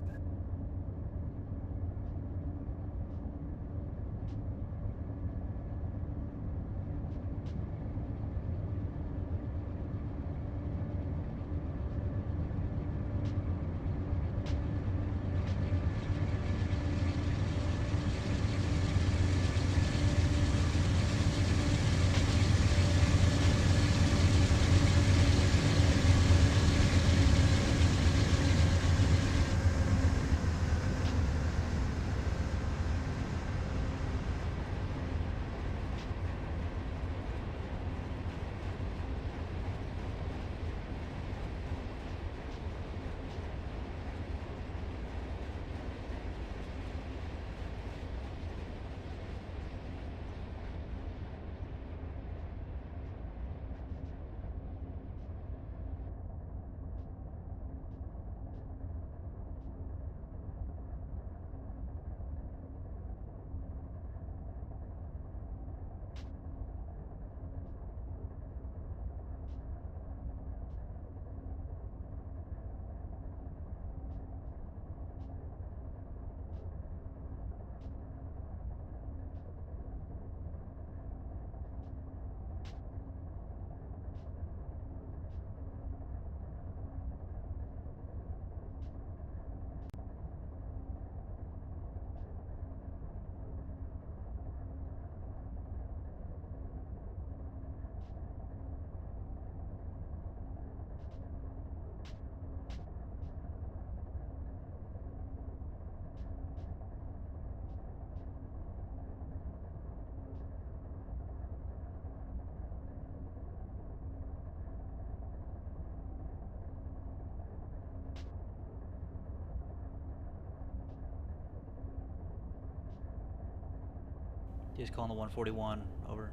He's calling the 141 over.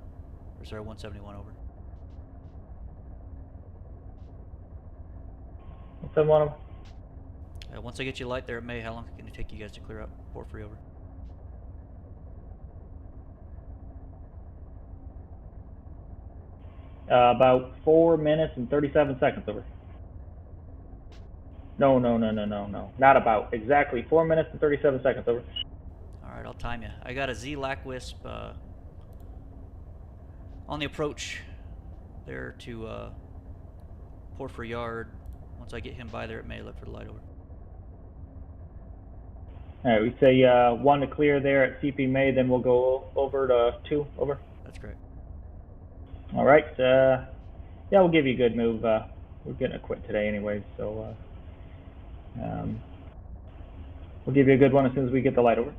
Or sorry, 171 over. 171 over. Once I get you light there at May, how long can it take you guys to clear up? 4-3 over. About 4 minutes and 37 seconds over. No. Not about. Exactly 4 minutes and 37 seconds over. Alright, I'll time you. I got a Z Lac Wisp on the approach there to Porphyry Yard. Once I get him by there at May, look for the light over. Alright, we say 1 to clear there at CP May, then we'll go over to 2 over. That's great. Alright, yeah, we'll give you a good move. We're getting it quit today anyways, so we'll give you a good one as soon as we get the light over.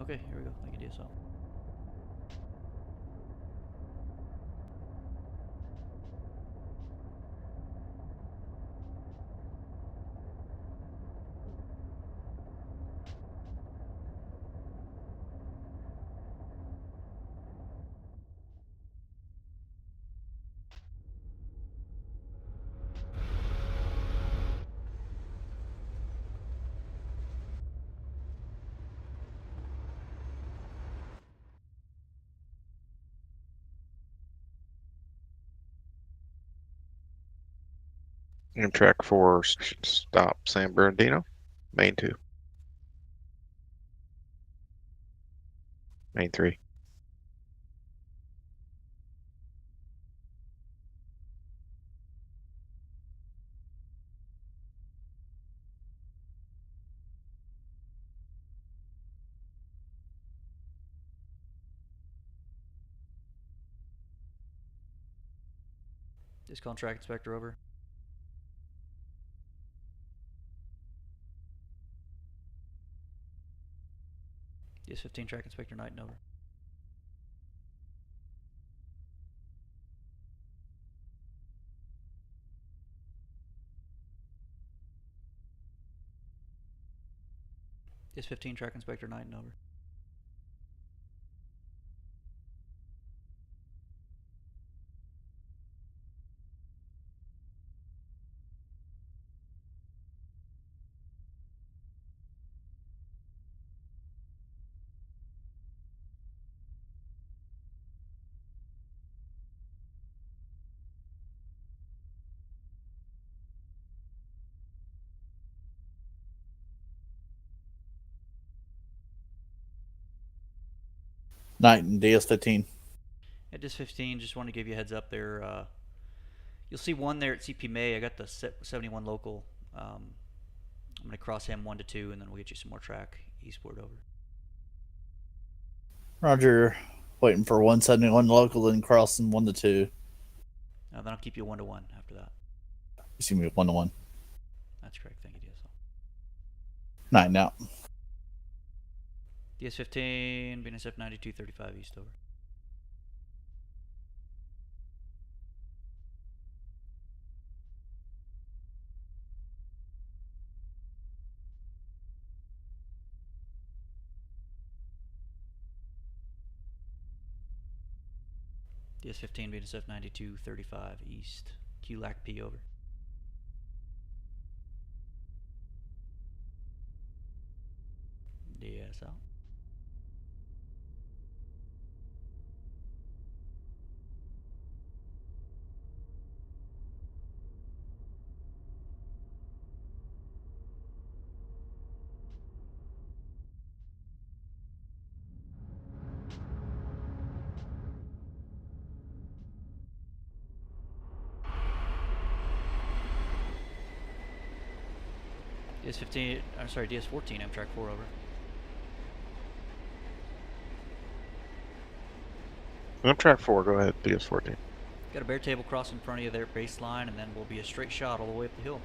Okay, here we go. Thank you, DSL. Amtrak for stop San Bernardino. Main 2. Main 3. Just calling track inspector over. Just 15 track inspector night and over. Just 15 track inspector night and over. Night and DS15. At this 15, just want to give you a heads up there. You'll see one there at CP May. I got the 71 local. I'm going to cross him 1 to 2, and then we'll get you some more track eastward over. Roger. Waiting for 171 local, then crossing 1 to 2. Then I'll keep you 1 to 1 after that. Excuse me, 1 to 1. That's correct. Thank you, DSL. Night and out. DS15, BNSF 9235 east over. DS15, BNSF 9235 east. QLAC P over. DS out. DS15, I'm sorry, DS14, Amtrak 4 over. Amtrak 4, go ahead, DS14. Got a bear table cross in front of you there at baseline, and then we'll be a straight shot all the way up the hill.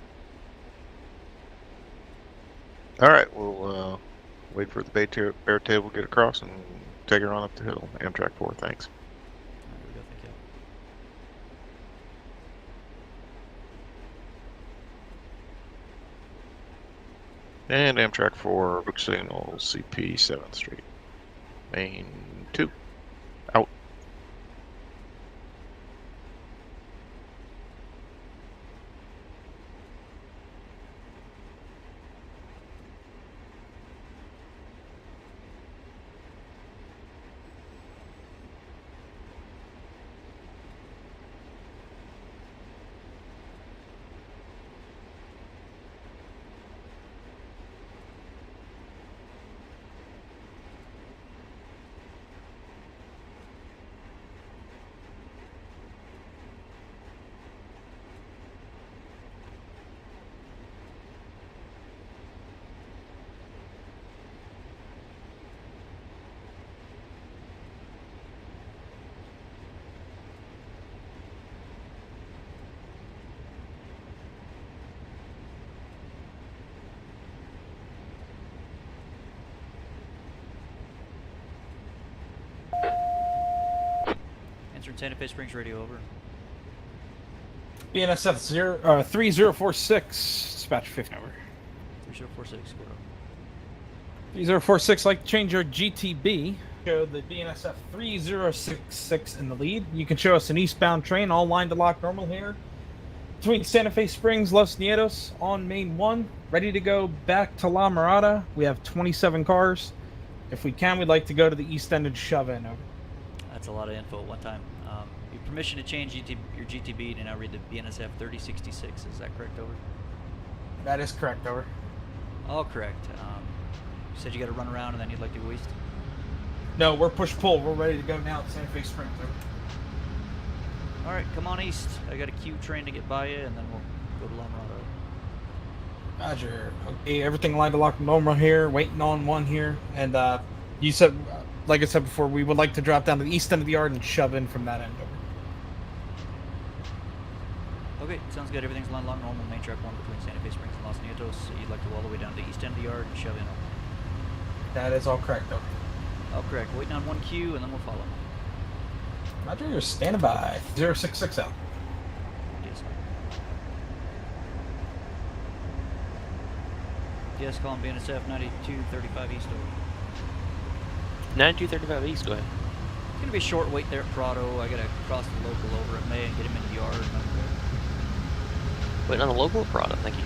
Alright, we'll wait for the bear table to get across and take her on up the hill. Amtrak 4, thanks. There we go, thank you. And Amtrak 4, book signal CP 7th Street. Main 2. Out. Answering Santa Fe Springs radio over. BNSF 3046, dispatch 50 over. 3046, square over. 3046, like to change your GTB. Show the BNSF 3066 in the lead. You can show us an eastbound train, all line to lock normal here. Between Santa Fe Springs, Los Nietos on Main 1. Ready to go back to La Mirada. We have 27 cars. If we can, we'd like to go to the east end and shove in over. That's a lot of info at one time. Your permission to change your GTB to now read the BNSF 3066. Is that correct, over? That is correct, over. All correct. You said you got to run around and then you'd like to go east? No, we're push-pull. We're ready to go now to Santa Fe Springs, over. All right, come on east. I got a queue train to get by you, and then we'll go to La Mirada. Roger. Okay, everything lined to lock normal here. Waiting on one here. And you said, like I said before, we would like to drop down to the east end of the yard and shove in from that end over. Okay, sounds good. Everything's lined along normal. Main track 1 between Santa Fe Springs and Los Nietos. You'd like to go all the way down to the east end of the yard and shove in. That is all correct, over. All correct. Waiting on one queue, and then we'll follow. Roger, you're standing by. 066 out. Yes. Yes, calling BNSF 9235 east over. 9235 east, go ahead. It's going to be a short wait there at Prado. I got to cross the local over at May and get him into the yard. And then we'll go. Waiting on the local product, thank you.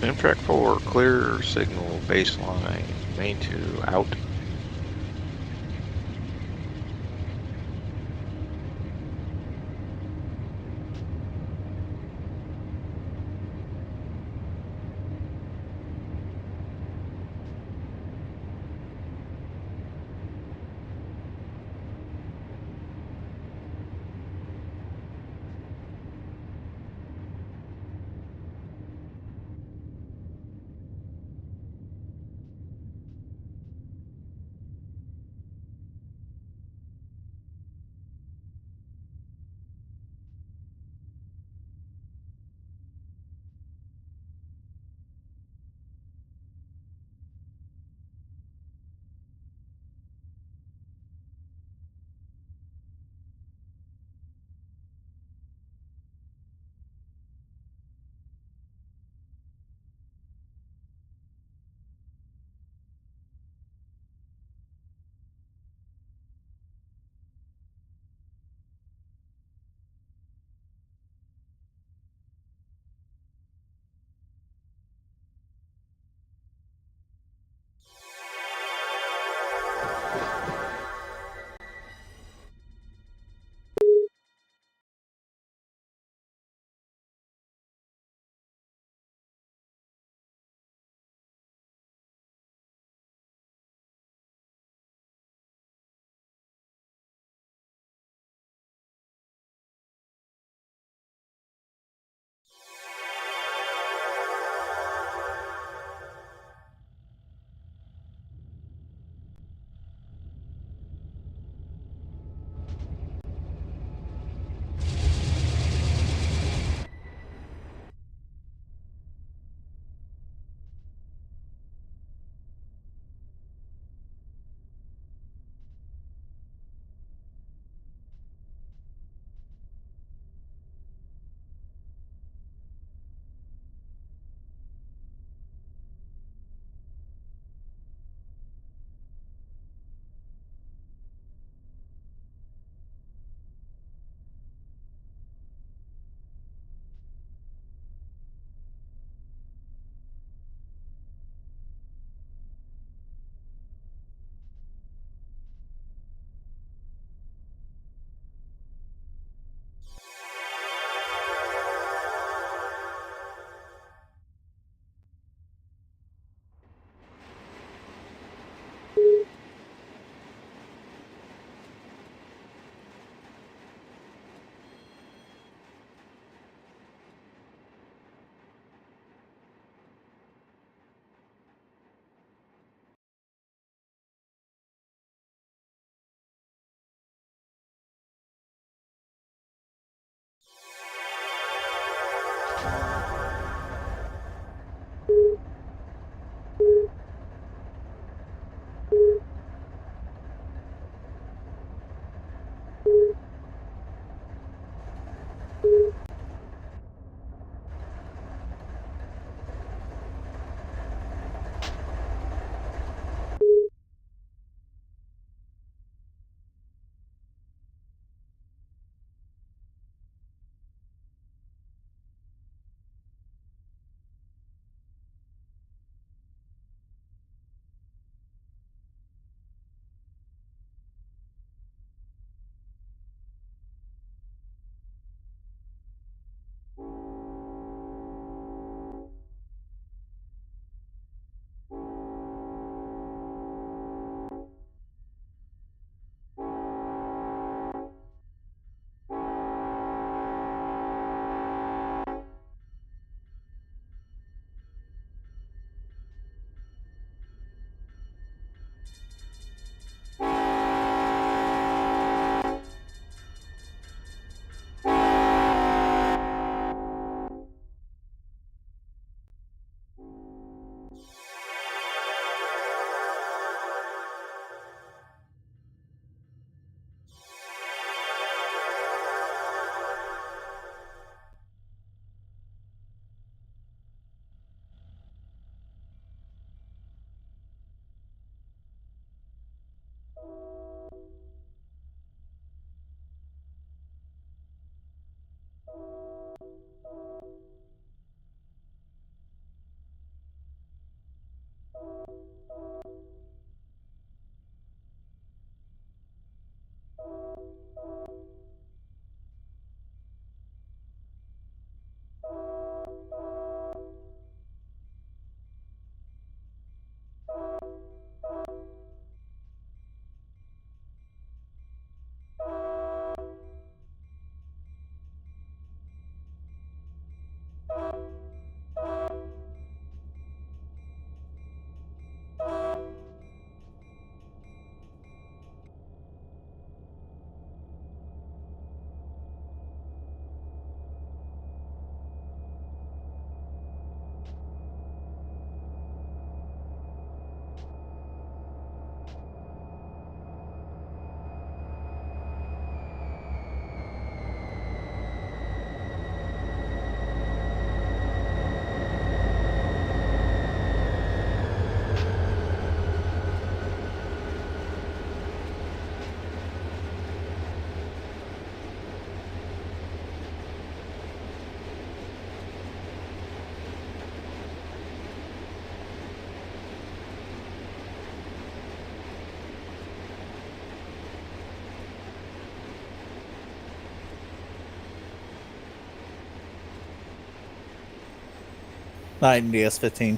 Amtrak 4, clear signal baseline, main 2 out. Night and DS-15.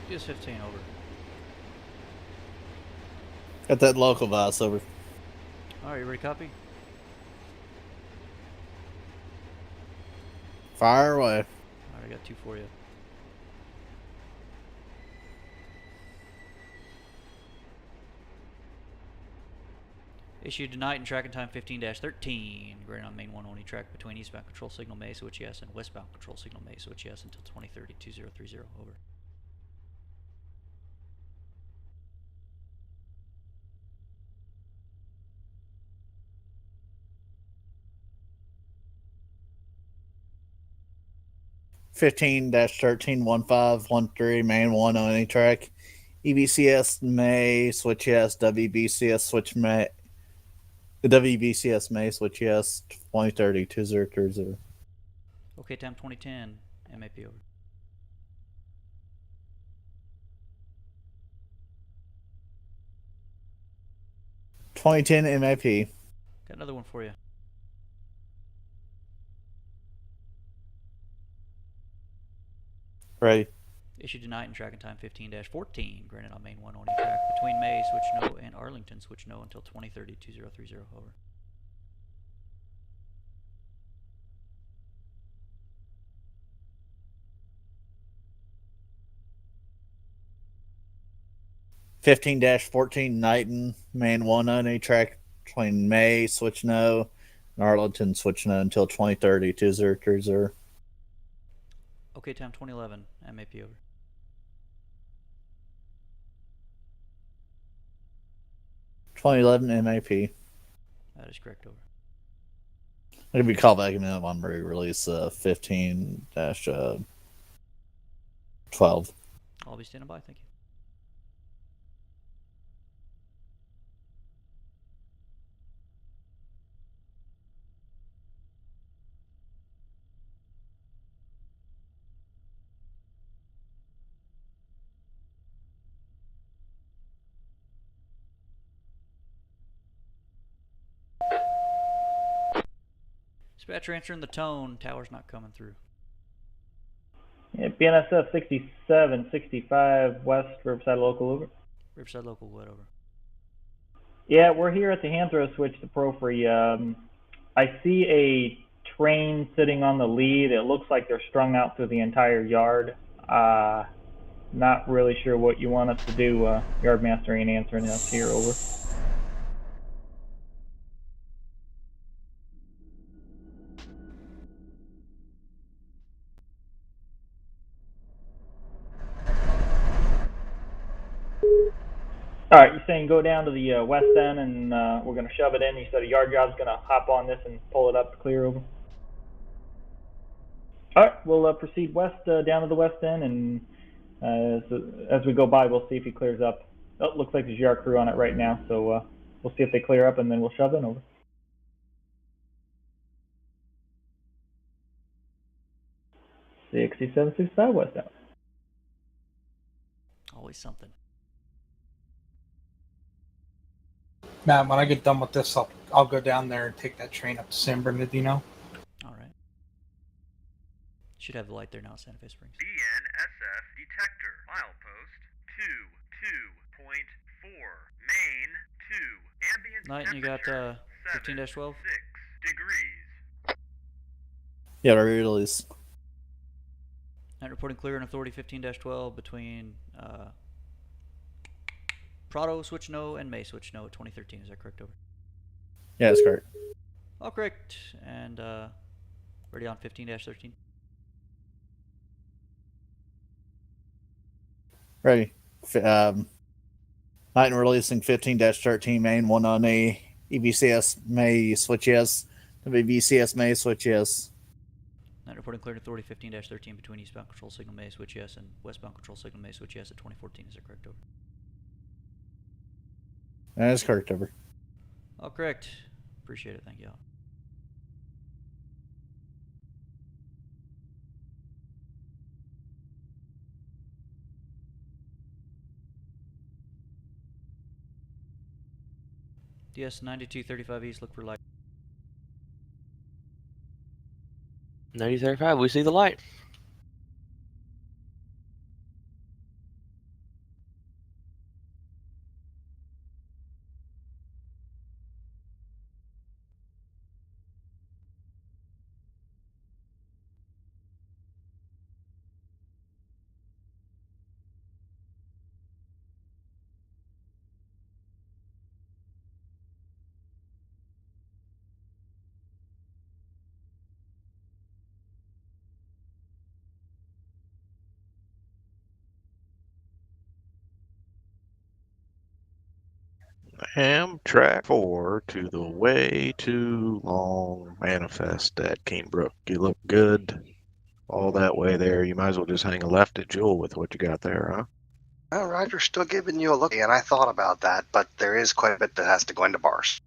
DS-15 over. Got that local vice over. Alright, you ready to copy? Fire away. Alright, I got 2 for you. Issue tonight and tracking time 15-13. Granted on main 1 only track between eastbound control signal May, switch yes, and westbound control signal May, switch yes until 2030-2030. Over. Fifteen 13-1513 main 1 on any track. EBCS May switch yes. WBCS switch May. The WBCS May switch yes. 2030-2030. Okay, time 2010. MAP over. MAP. Got another one for you. Ready. Issue tonight and tracking time 15-14. Granted on main 1 only track between May, switch no, and Arlington, switch no until 2030-2030. Over. Fifteen 14 Knighton main 1 on any track between May switch no and Arlington switch no until 2030-2030. Okay, time 2011. MAP over. MAP. That is correct. Over. I could be called back in a minute on release 15-12. I'll be standing by. Thank you. Dispatcher answering the tone. Tower's not coming through. Yeah, BNSF 6765 West Riverside Local over. Riverside Local, what over? Yeah, we're here at the hand throw switch to Pro Free. I see a train sitting on the lead. It looks like they're strung out through the entire yard. Not really sure what you want us to do. Yardmaster ain't answering us here, over. All right, you're saying go down to the west end and we're going to shove it in. You said a yard job's going to hop on this and pull it up to clear, over. All right, we'll proceed west down to the west end, and as we go by, we'll see if he clears up. Oh, looks like there's yard crew on it right now, so we'll see if they clear up, and then we'll shove in, over. $6765 west out. Always something. Matt, when I get done with this, I'll go down there and take that train up to San Bernardino. All right. Should have the light there now, Santa Fe Springs. BNSF detector, milepost 22.4, main 2, ambient Night, and you got 15-12? 6 degrees. Yeah, release. Night reporting clear and authority 15-12 between Prado switch no and May switch no at 2013. Is that correct, over? Yeah, that's correct. All correct. And ready on 15-13. Ready. Night and releasing 15-13 main 1 on A. EBCS May switch yes. WBCS May switch yes. Night reporting clear and authority 15-13 between eastbound control signal May switch yes and westbound control signal May switch yes at 2014. Is that correct, over? That is correct, over. All correct. Appreciate it. Thank you all. DS 9235 East, look for light. 9035, we see the light. Amtrak 4 to the way too long manifest at Keenbrook. You look good all that way there. You might as well just hang a left at Jewel with what you got there, huh? Well, Roger's still giving you a look, and I thought about that, but there is quite a bit that has to go into bars.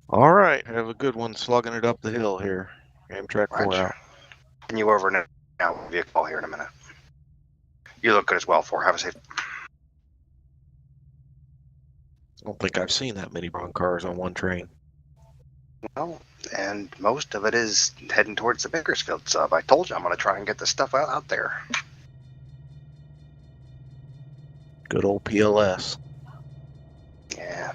All right. Have a good one slugging it up the hill here. Amtrak 4 Roger. out. And you over now. We'll give you a call here in a minute. You look good as well, for. Have a safe. I don't think I've seen that many brown cars on one train. Well, and most of it is heading towards the Bakersfield sub. I told you I'm going to try and get this stuff out there. Good old PLS. Yeah.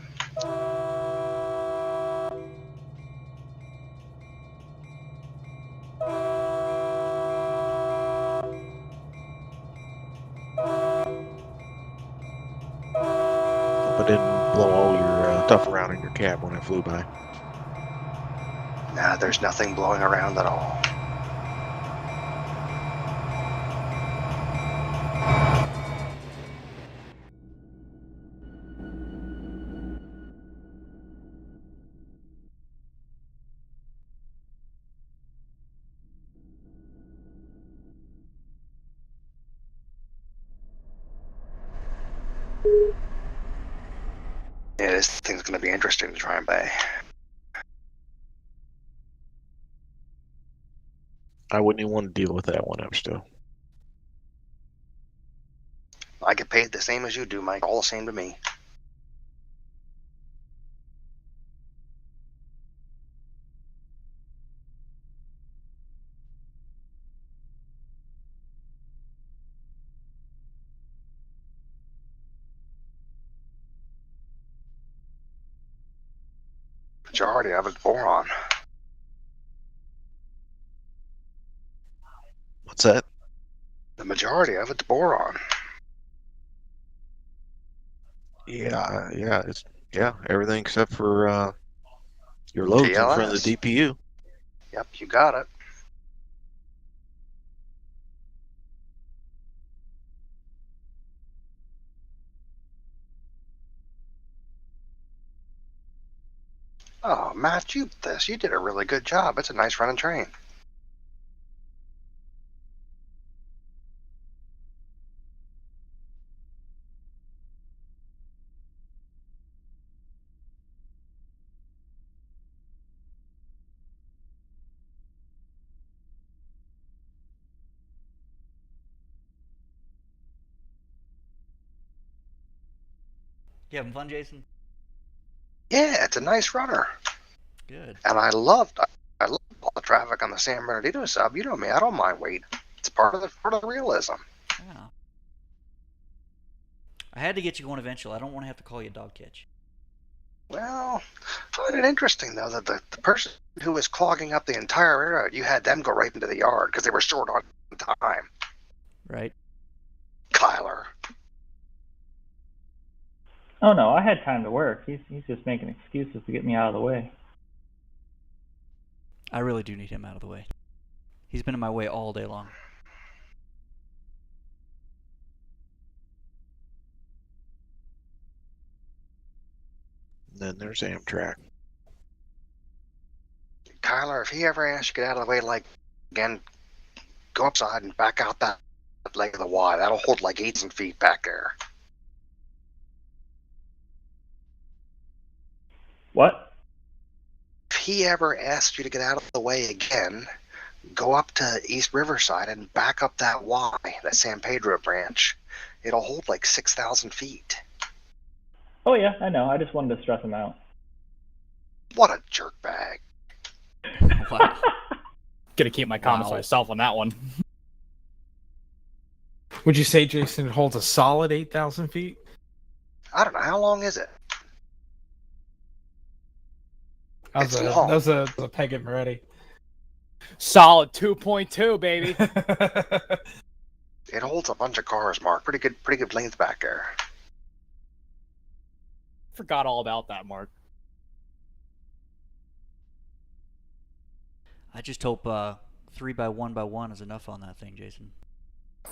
Hope I didn't blow all your stuff around in your cab when I flew by. Nah, there's nothing blowing around at all. Yeah, this thing's going to be interesting to try and buy. I wouldn't even want to deal with that one, I'm still. I get paid the same as you do, Mike. All the same to me. Majority of it's boron. What's that? The majority of it's boron. Yeah, it's everything except for your loads in front of the DPU. Yep, you got it. Oh, Matt, you did a really good job. It's a nice running train. You having fun, Jason? Yeah, it's a nice runner. Good. And I love all the traffic on the San Bernardino sub. You know me, I don't mind waiting. It's part of the realism. Yeah. I had to get you going eventually. I don't want to have to call you a dog catch. Well, I find it interesting, though, that the person who was clogging up the entire area, you had them go right into the yard because they were short on time. Right. Kyler. Oh no, I had time to work. He's just making excuses to get me out of the way. I really do need him out of the way. He's been in my way all day long. And then there's Amtrak. Kyler, if he ever asks you to get out of the way, like, again, go upside and back out that leg of the Y. That'll hold like 8 feet back there. What? If he ever asks you to get out of the way again, go up to East Riverside and back up that Y, that San Pedro branch. It'll hold like 6,000 feet. Oh yeah, I know. I just wanted to stress him out. What a jerkbag. Wow. Gonna keep my comments to myself on that one. Would you say, Jason, it holds a solid 8,000 feet? I don't know. How long is it? That was a peg at Moretti. Solid 2.2, baby. It holds a bunch of cars, Mark. Pretty good length back there. Forgot all about that, Mark. I just hope 3x1x1 is enough on that thing, Jason.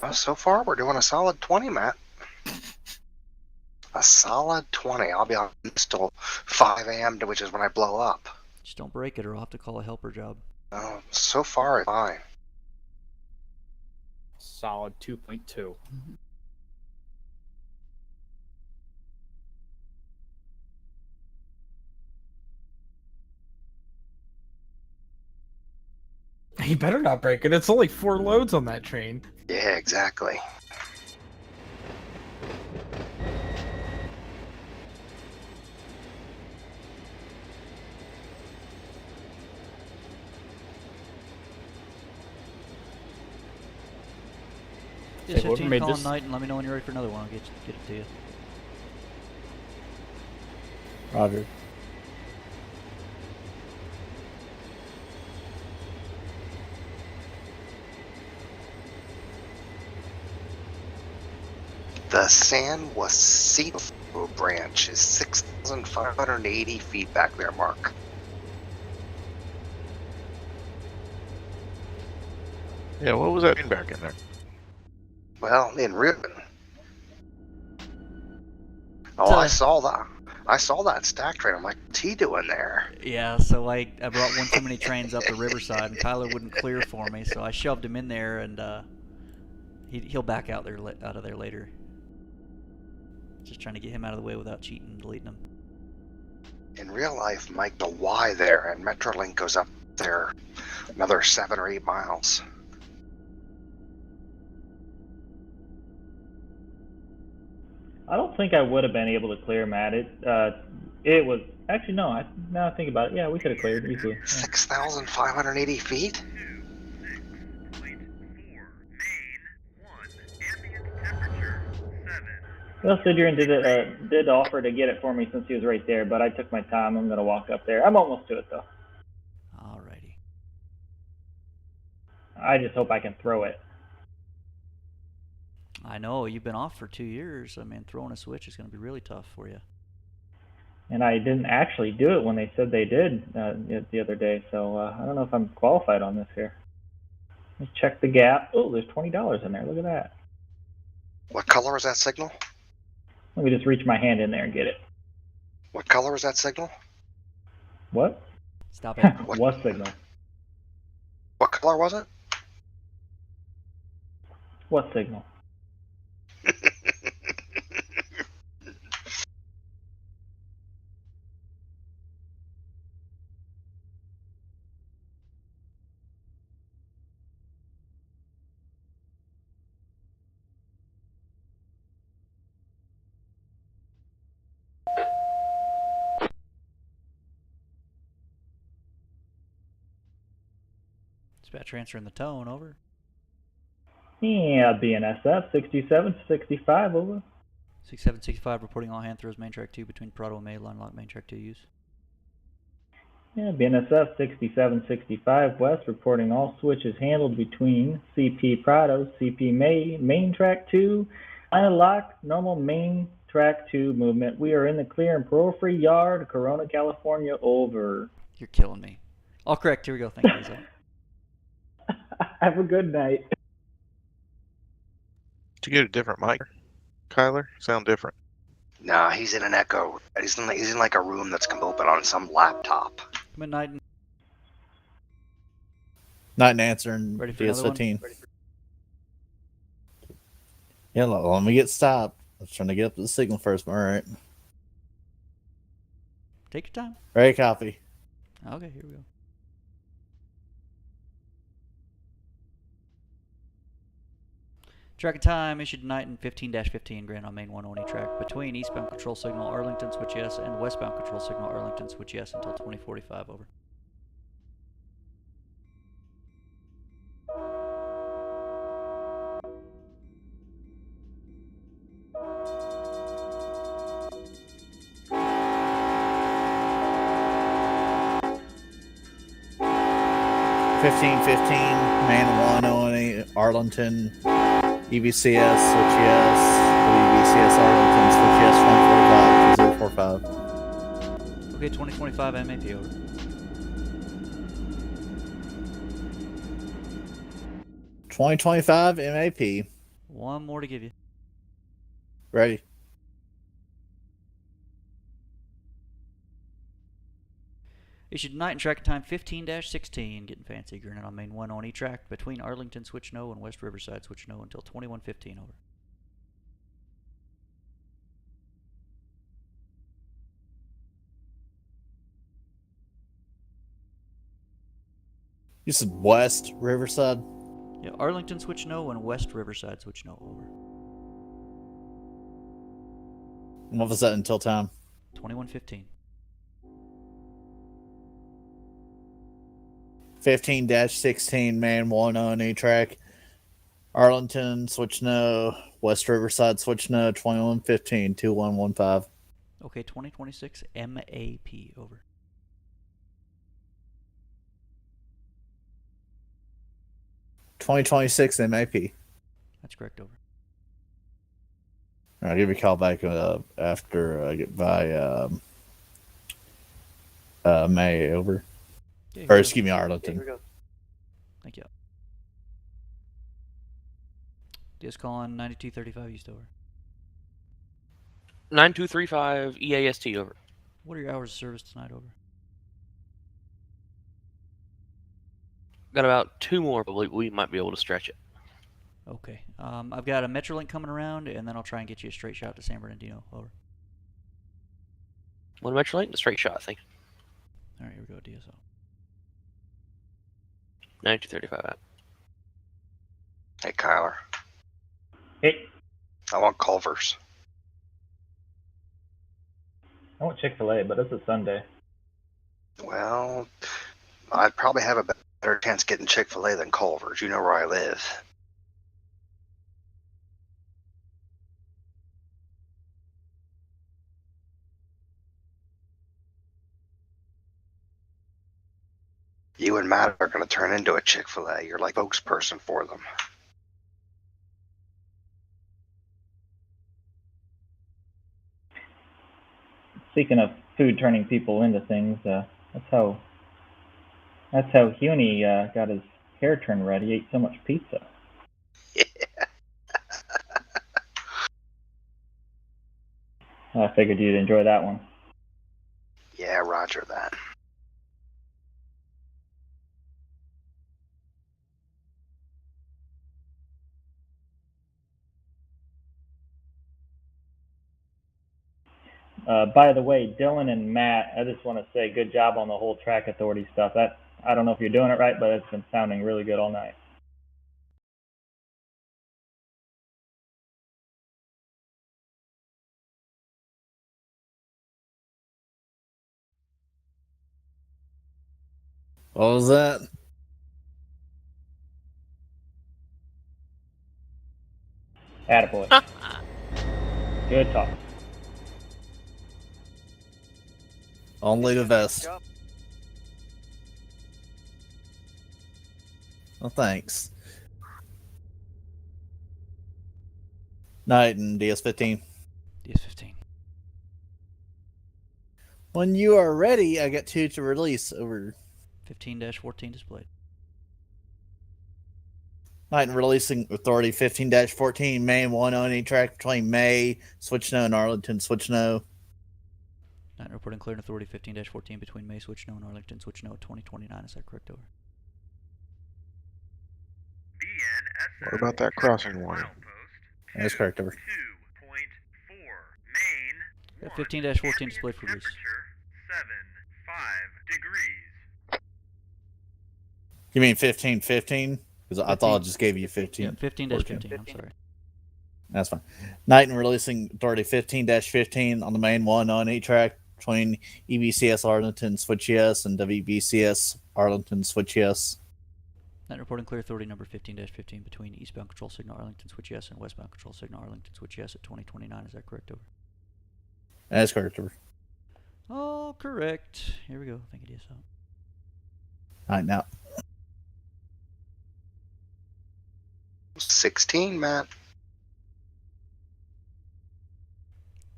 Well, so far we're doing a solid 20, Matt. A solid 20. I'll be on till 5 a.m., which is when I blow up. Just don't break it or I'll have to call a helper job. Oh, so far, it's fine. Solid 2.2. You better not break it. It's only 4 loads on that train. Yeah, exactly. Just Hey, whoever 15 made call this- night and let me know when you're ready for another one. I'll get it to you. Roger. The San Jacinto branch is 6,580 feet back there, Mark. Yeah, what was that in back in there? Well, in Ribbon. Oh, I saw that. I saw that stack train. I'm like, what's he doing there? Yeah, so I brought one too many trains up to Riverside, and Tyler wouldn't clear for me, so I shoved him in there, and he'll back out of there later. Just trying to get him out of the way without cheating and deleting him. In real life, Mike, the Y there, and Metrolink goes up there another 7 or 8 miles. I don't think I would have been able to clear, Matt. It was actually no. Now I think about it, yeah, we could have cleared easily. Yeah. 6,580 feet. Well, Sidurian did offer to get it for me since he was right there, but I took my time. I'm gonna walk up there. I'm almost to it though. Alrighty. I just hope I can throw it. I know, you've been off for 2 years. I mean, throwing a switch is going to be really tough for you. And I didn't actually do it when they said they did the other day, so I don't know if I'm qualified on this here. Let's check the gap. Oh, there's $20 in there. Look at that. What color is that signal? Let me just reach my hand in there and get it. What color is that signal? What? Stop it. What signal? What color was it? What signal? Dispatch transferring the tone, over. Yeah, BNSF 6765 over. 6765 reporting all hand throws main track 2 between Prado and May, line lock main track 2 use. Yeah, BNSF 6765 West reporting all switches handled between CP Prado, CP May, main track 2, line lock, normal main track 2 movement. We are in the clear and parole-free yard, Corona, California, over. You're killing me. All correct, here we go, thank you, Lisa. Have a good night. Did you get a different mic, Kyler? Sound different. Nah, he's in an echo. He's in like a room that's open on some laptop. Come in, Night. Night and answering Ready for another one? DS15. Yeah, let me get stopped. I was trying to get up to the signal first, but all right. Take your time. Ready, copy. Okay, here we go. Track and time issued tonight in 15-15 Grand on main 120 track between eastbound control signal Arlington switch yes and westbound control signal Arlington switch yes until 2045, over. Man 108 Arlington EVCS switch yes. EVCS Arlington switch yes 2045 Okay, 2025 MAP, over. .2025 MAP. One more to give you. Ready. Issued tonight in track time 15-16. Getting fancy. Granted on main 1 on E-track between Arlington Switch No and West Riverside Switch No until 21:15. Over. You said West Riverside? Yeah, Arlington Switch No and West Riverside Switch No. Over. And what was that until time? 21:15. 15-16, man 1 on E-track. Arlington, switch no. West Riverside, switch no. 2115, 2115. Okay, 2026 MAP. Over. $2026 MAP. That's correct. Over. I'll give you a call back after I get by May. Over. Okay, Or excuse me, Arlington. Here we go. Thank you. DS calling 9235 East. Over. 9235 EAST. Over. What are your hours of service tonight? Over. Got about 2 more, but we might be able to stretch it. Okay. I've got a Metrolink coming around, and then I'll try and get you a straight shot to San Bernardino. Over. One Metrolink, a straight shot, I think. All right, here we go, DSO. 9235 out. Hey, Kyler. Hey, I want Culver's. I want Chick-fil-A, but it's a Sunday. Well, I'd probably have a better chance getting Chick-fil-A than Culver's. You know where I live. You and Matt are going to turn into a Chick-fil-A. You're like spokesperson for them. Speaking of food turning people into things, that's how Huni got his hair turned red. He ate so much pizza. I figured you'd enjoy that one. Yeah, roger that. By the way, Dylan and Matt, I just want to say good job on the whole track authority stuff. I don't know if you're doing it right, but it's been sounding really good all night. What was that? Attaboy. Good talk. Only the best. Well, thanks. Night and DS15. DS15. When you are ready, I got 2 to release. Over. 15-14 displayed. Night and releasing authority 15-14. Main 1 on E-track between May, switch no, and Arlington, switch no. Night reporting clearing authority 15-14 between May Switch No and Arlington Switch No at 2029. Is that correct? Over. BNSF. What about that crossing warning? That's correct. Over. 2.4 main. Got 1, 15-14 displayed for release. temperature 7.5 degrees. You mean 15-15? Because I thought I just gave you 15. Yeah, 15-15. I'm sorry. That's fine. Night and releasing authority 15-15 on the main 1 on E-track between EBCS Arlington switch yes and WBCS Arlington switch yes. Night reporting clear authority number 15-15 between eastbound control signal Arlington Switch yes and westbound control signal Arlington Switch yes at 2029. Is that correct? Over. That's correct. Over. Oh, correct. Here we go. Thank you, DSO. Night now. 16, Matt.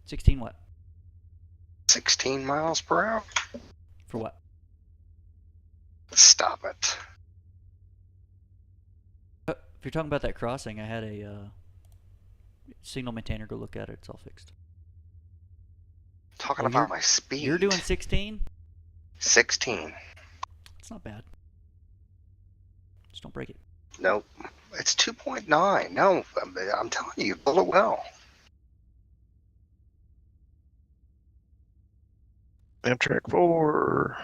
16 what? 16 miles per hour. For what? Stop it. If you're talking about that crossing, I had a signal maintainer go look at it. It's all fixed. Talking about my speed. You're doing 16? 16. It's not bad. Just don't break it. Nope. It's 2.9. No, I'm telling you, build it well. Amtrak 4.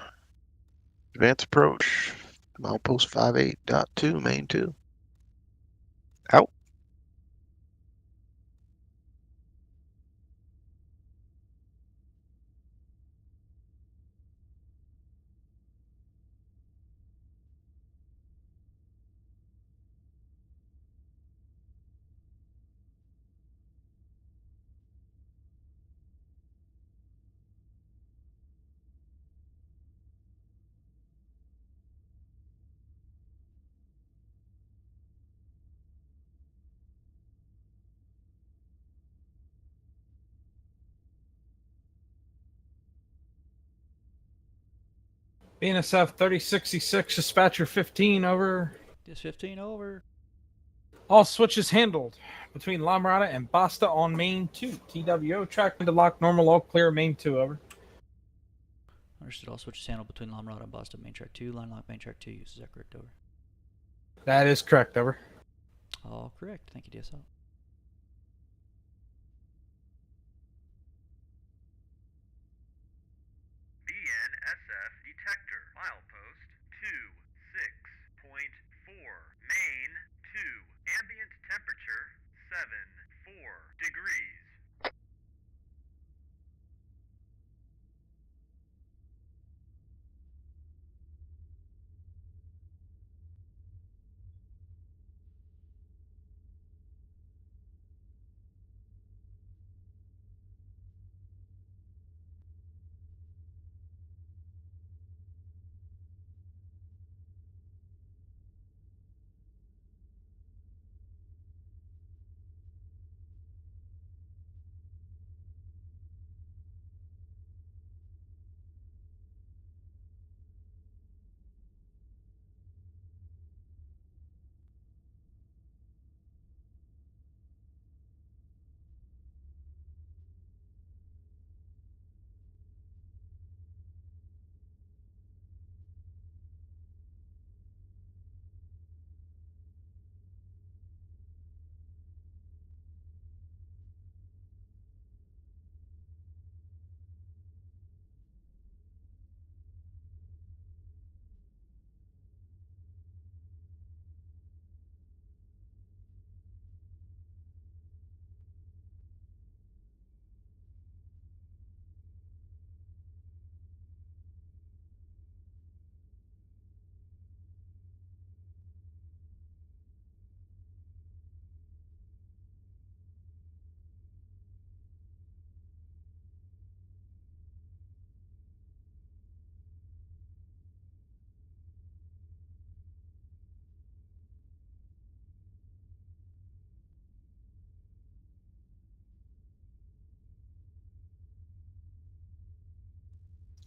Advance approach. Milepost 58.2, main 2. Out. BNSF 3066, dispatcher 15, over. Just 15 over. All switches handled between La Mirada and Basta on main 2. TWO track into lock normal, all clear main 2, over. Understood. All switches handled between La Mirada and Boston. Main track 2. Line lock main track 2. Is that correct? Over. That is correct, over. All correct. Thank you, DSL. BNSF detector. Milepost 26.4. Main 2. Ambient temperature 7.4 degrees.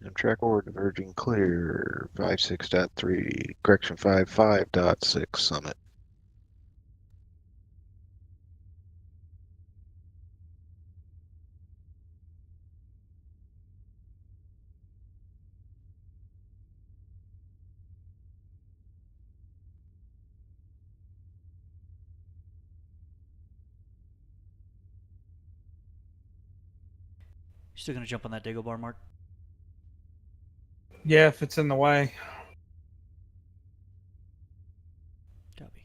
Amtrak or diverging clear. 56.3. Correction 55.6. Summit. You still gonna jump on that Dago bar, Mark? Yeah, if it's in the way. Copy.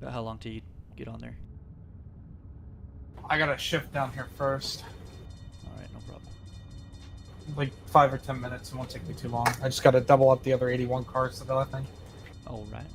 About how long till you get on there? I gotta shift down here first. Alright, no problem. Like 5 or 10 minutes. It won't take me too long. I just gotta double up the other 81 cars to go, I think. Alright.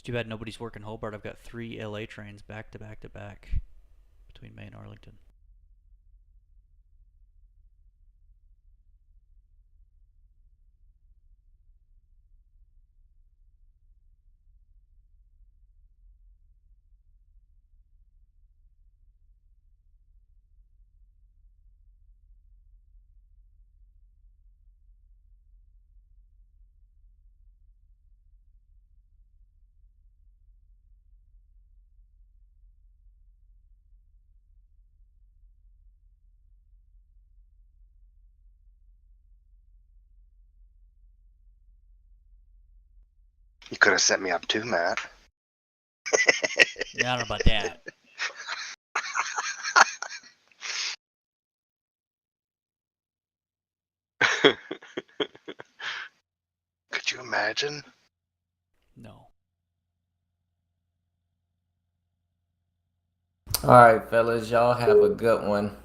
too bad nobody's working Hobart. I've got 3 LA trains back to back to back between May and Arlington. You could have set me up too, Matt. Yeah, I don't know about that. Could you imagine? No. All right, fellas, y'all have a good one.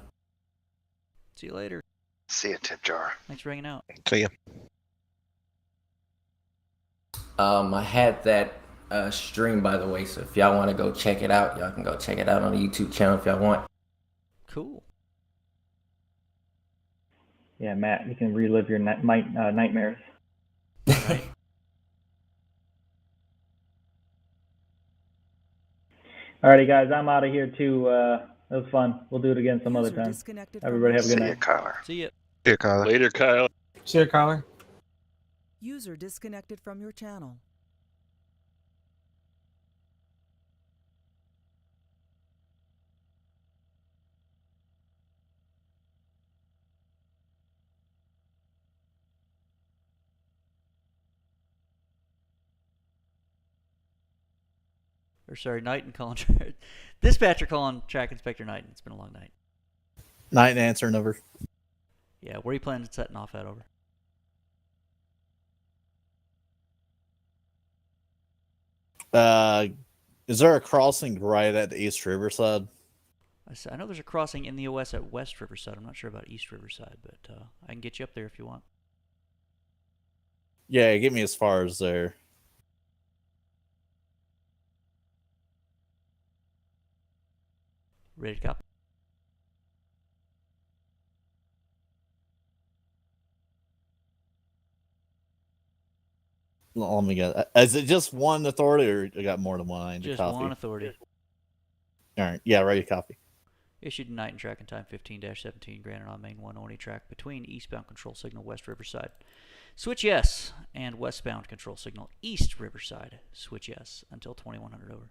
See you later. See ya, tip jar. Thanks for hanging out. See ya. I had that stream, by the way, so if y'all want to go check it out, y'all can go check it out on the YouTube channel if y'all want. Cool. Yeah, Matt, you can relive your nightmares. Right. Alrighty, guys, I'm out of here too. It was fun. We'll do it again some other User time. disconnected from Everybody have a good See ya, night. Kyler. See ya. See ya, Kyler. Later, Kyle. See you, Kyler. User disconnected from your channel. Or sorry, Knighton calling. Dispatcher calling Track Inspector Knighton. It's been a long night. Night answering over. Yeah, where are you planning on setting off at over? Is there a crossing right at the East Riverside? I know there's a crossing in the OS at West Riverside. I'm not sure about East Riverside, but I can get you up there if you want. Yeah, get me as far as there. Ready to copy? Let me get. Is it just one authority, or you got more than one? I need to Just copy. one authority. All right. Yeah, ready to copy. Issued tonight in track and time 15-17, granted on main 1 only track between eastbound control signal West Riverside. Switch yes, and westbound control signal East Riverside. Switch yes until 2100 over.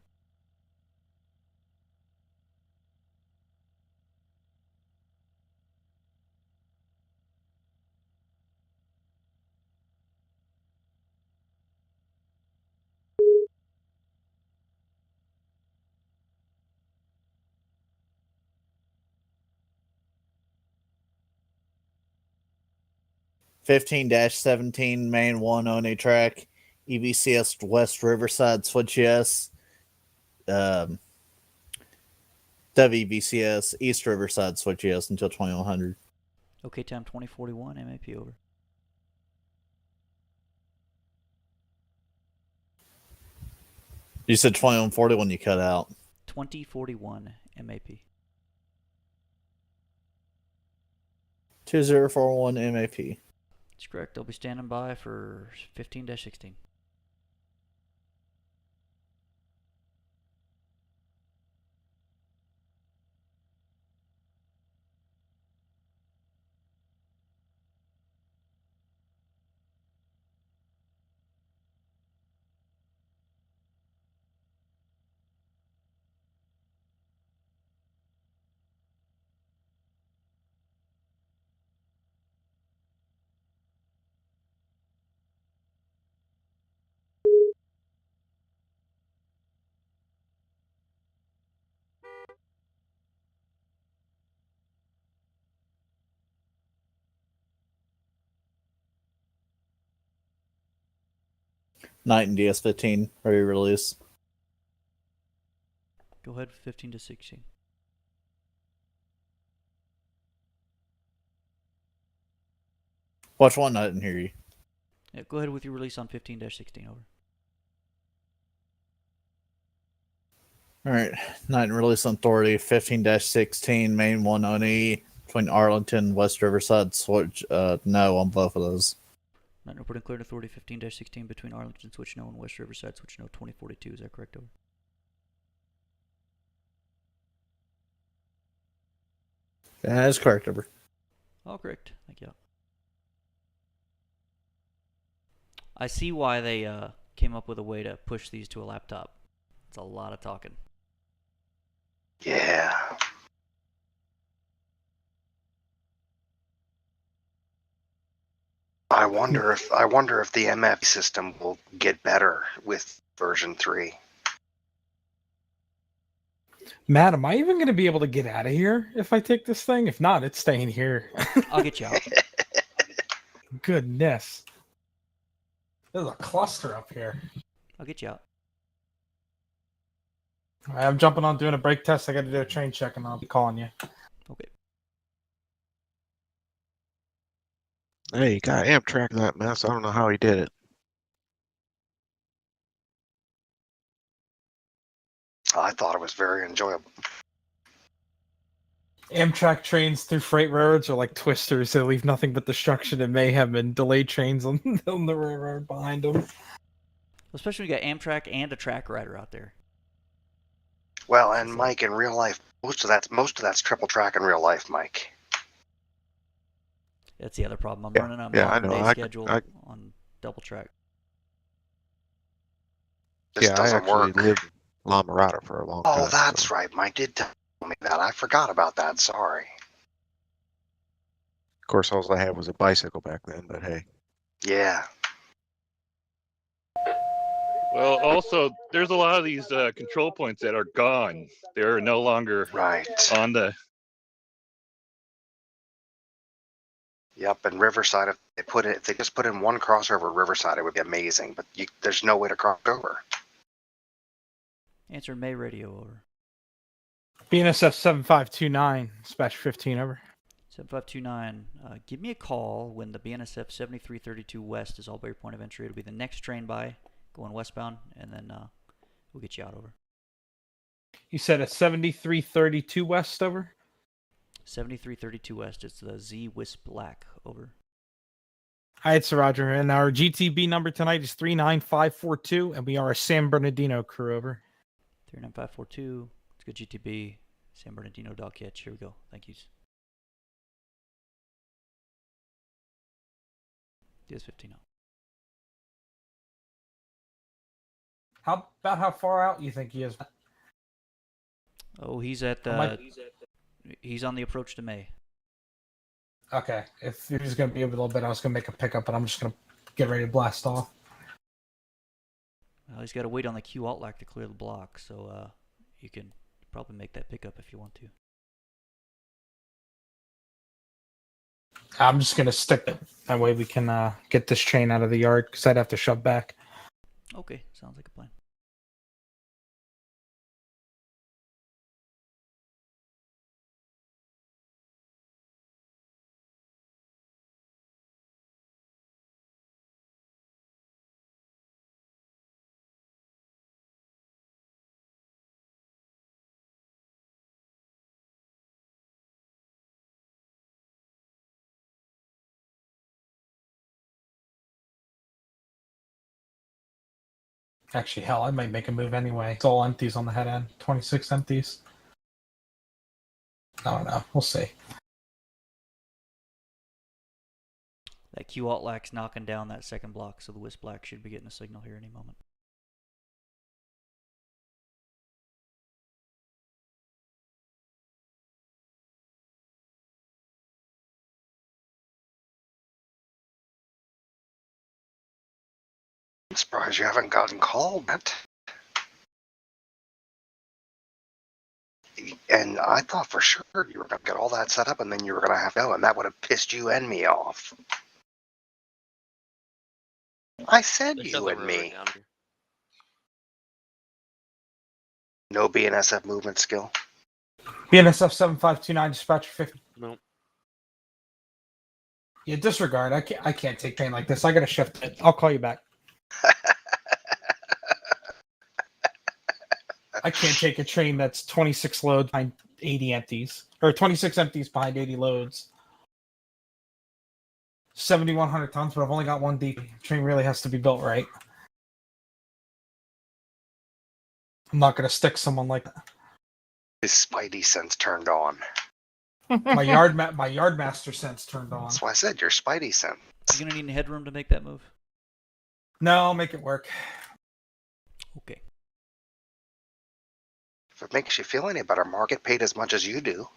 (15-17) main 1 only track. EVCS West Riverside switch yes. WVCS East Riverside switch yes until 2100. Okay, time 2041, MAP over. You said 2140 when you cut out. 2041, MAP. 2041 MAP. That's correct. They'll be standing by for 15-16. Night and DS15 ready release. Go ahead, 15-16. Watch one, I didn't hear you. Yeah, go ahead with your release on 15-16 over. All right. Night and Release Authority 15-16, main 1ONE between Arlington, West Riverside, switch no on both of those. Night reporting cleared authority 15-16 between Arlington, switch no, and West Riverside, switch no, 2042. Is that correct, over? That is correct, over. All correct. Thank you. I see why they came up with a way to push these to a laptop. It's a lot of talking. Yeah. I wonder if the MF system will get better with version 3. Matt, am I even going to be able to get out of here if I take this thing? If not, it's staying here. I'll get you out. Goodness. There's a cluster up here. I'll get you out. All right, I'm jumping on doing a brake test. I got to do a train check, and I'll be calling you. Okay. Hey, you got Amtrak that mess. I don't know how he did it. I thought it was very enjoyable. Amtrak trains through freight railroads are like twisters. They leave nothing but destruction and mayhem and delayed trains on the railroad behind them. Especially when you got Amtrak and a track rider out there. Well, and Mike, in real life, most of that's triple track in real life, Mike. That's the other problem. I'm running on I a know. day I schedule could- on double track. This Yeah, I doesn't actually work. lived in La Mirada for a long time. Oh, that's so- right. Mike did tell me that. I forgot about that. Sorry. Of course, all I had was a bicycle back then, but hey. Yeah. Well, also, there's a lot of these control points that are gone. They're no longer on the. Yep, and Riverside, if they just put in one crossover at Riverside, it would be amazing. But there's no way to cross over. Answer May radio, over. BNSF 7529, dispatch 15, over. 7529, give me a call when the BNSF 7332 West is all by your point of entry. It'll be the next train by, going westbound, and then we'll get you out, over. You said a 7332 west, over? 7332 West, it's the Z Wisp Black, over. Hi, it's Roger, and our GTB number tonight is 39542, and we are a San Bernardino crew, over. 39542, it's good GTB, San Bernardino dog catch. Here we go. Thank you. DS15 out. How far out you think he is? Oh, he's at he's on the approach to May. Okay, if he's going to be a little bit, I was going to make a pickup, but I'm just going to get ready to blast off. Well, he's got to wait on the Q alt lac to clear the block, so you can probably make that pickup if you want to. I'm just going to stick it. That way we can get this train out of the yard, because I'd have to shove back. Okay, sounds like a plan. Actually, hell, I might make a move anyway. It's all empties on the head end. 26 empties. I don't know. We'll see. That Q alt lac's knocking down that second block, so the Wisp Black should be getting a signal here any moment. I'm surprised you haven't gotten called yet. And I thought for sure you were going to get all that set up and then you were going to have to go, and that would have pissed you and me off. I said you and me. No BNSF movement skill. BNSF 7529, dispatcher 50. No. Yeah, disregard. I can't take train like this. I got to shift it. I'll call you back. I can't take a train that's 26 loads behind 80 empties, or 26 empties behind 80 loads. 7,100 tons, but I've only got one deep. Train really has to be built right. I'm not going to stick someone like that. His spidey sense turned on. My yardmaster sense turned on. That's why I said your spidey sense. You gonna need any headroom to make that move? No, I'll make it work. Okay. If it makes you feel any better, Mark, get paid as much as you do.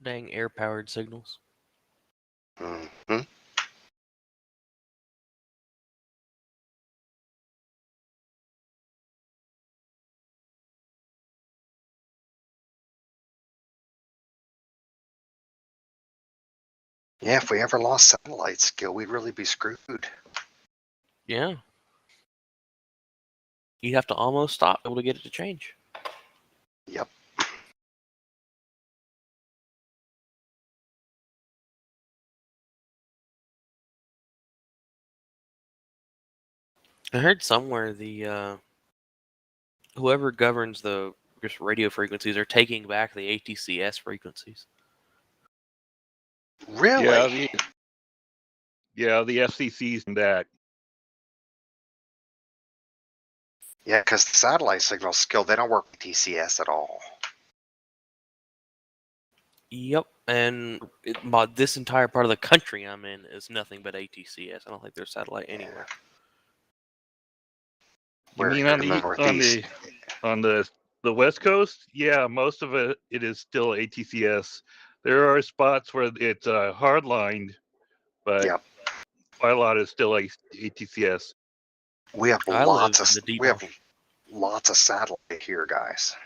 Dang air-powered signals. Mm-hmm. Yeah, if we ever lost satellite skill, we'd really be screwed. Yeah. You'd have to almost stop able to get it to change. Yep. I heard somewhere the whoever governs the just radio frequencies are taking back the ATCS frequencies. Really? Yeah, the FCC's in that. Yeah, because the satellite signal skill, they don't work with TCS at all. Yep, and this entire part of the country I'm in is nothing but ATCS. I don't think there's satellite anywhere. You mean on the West Coast? Yeah, most of it is still ATCS. There are spots where it's hardlined, but quite a lot is still ATCS. We have I lots live of in the deep we have ocean. lots of satellite here, guys.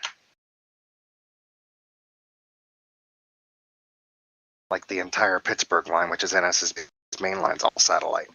Like the entire Pittsburgh line, which is NSSB's main line's all satellite.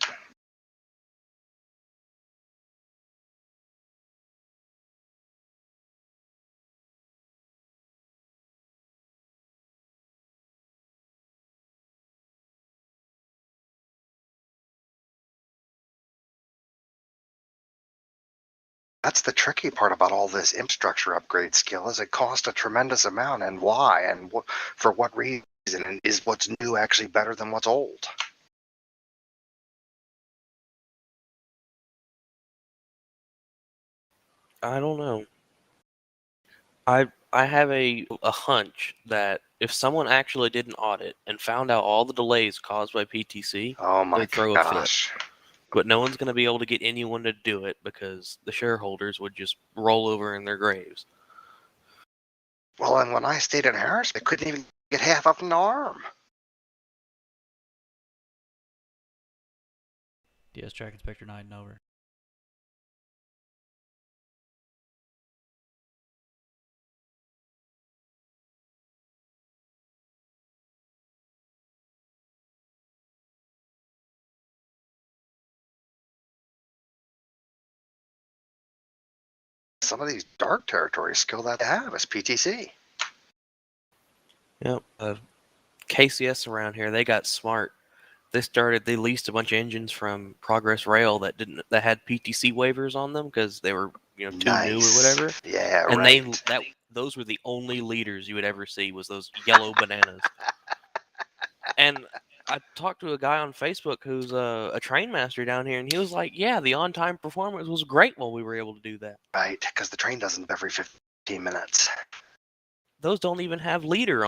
That's the tricky part about all this infrastructure upgrade skill is it costs a tremendous amount, and why, and for what reason, and is what's new actually better than what's old? I don't know. I have a hunch that if someone actually did an audit and found out all the delays caused by PTC, oh my they'd throw a fit. gosh. But no one's going to be able to get anyone to do it because the shareholders would just roll over in their graves. Well, and when I stayed in Harris, I couldn't even get half up an arm. DS Track Inspector 9 over. Some of these dark territory skill that they have is PTC. Yep. KCS around here, they got smart. They leased a bunch of engines from Progress Rail that had PTC waivers on them because they were too new or whatever. Yeah, and right. those were the only leaders you would ever see was those yellow bananas. And I talked to a guy on Facebook who's a train master down here, and he was like, "Yeah, the on-time performance was great while we were able to do that." Right, because the train doesn't every 15 minutes. Those don't even have leader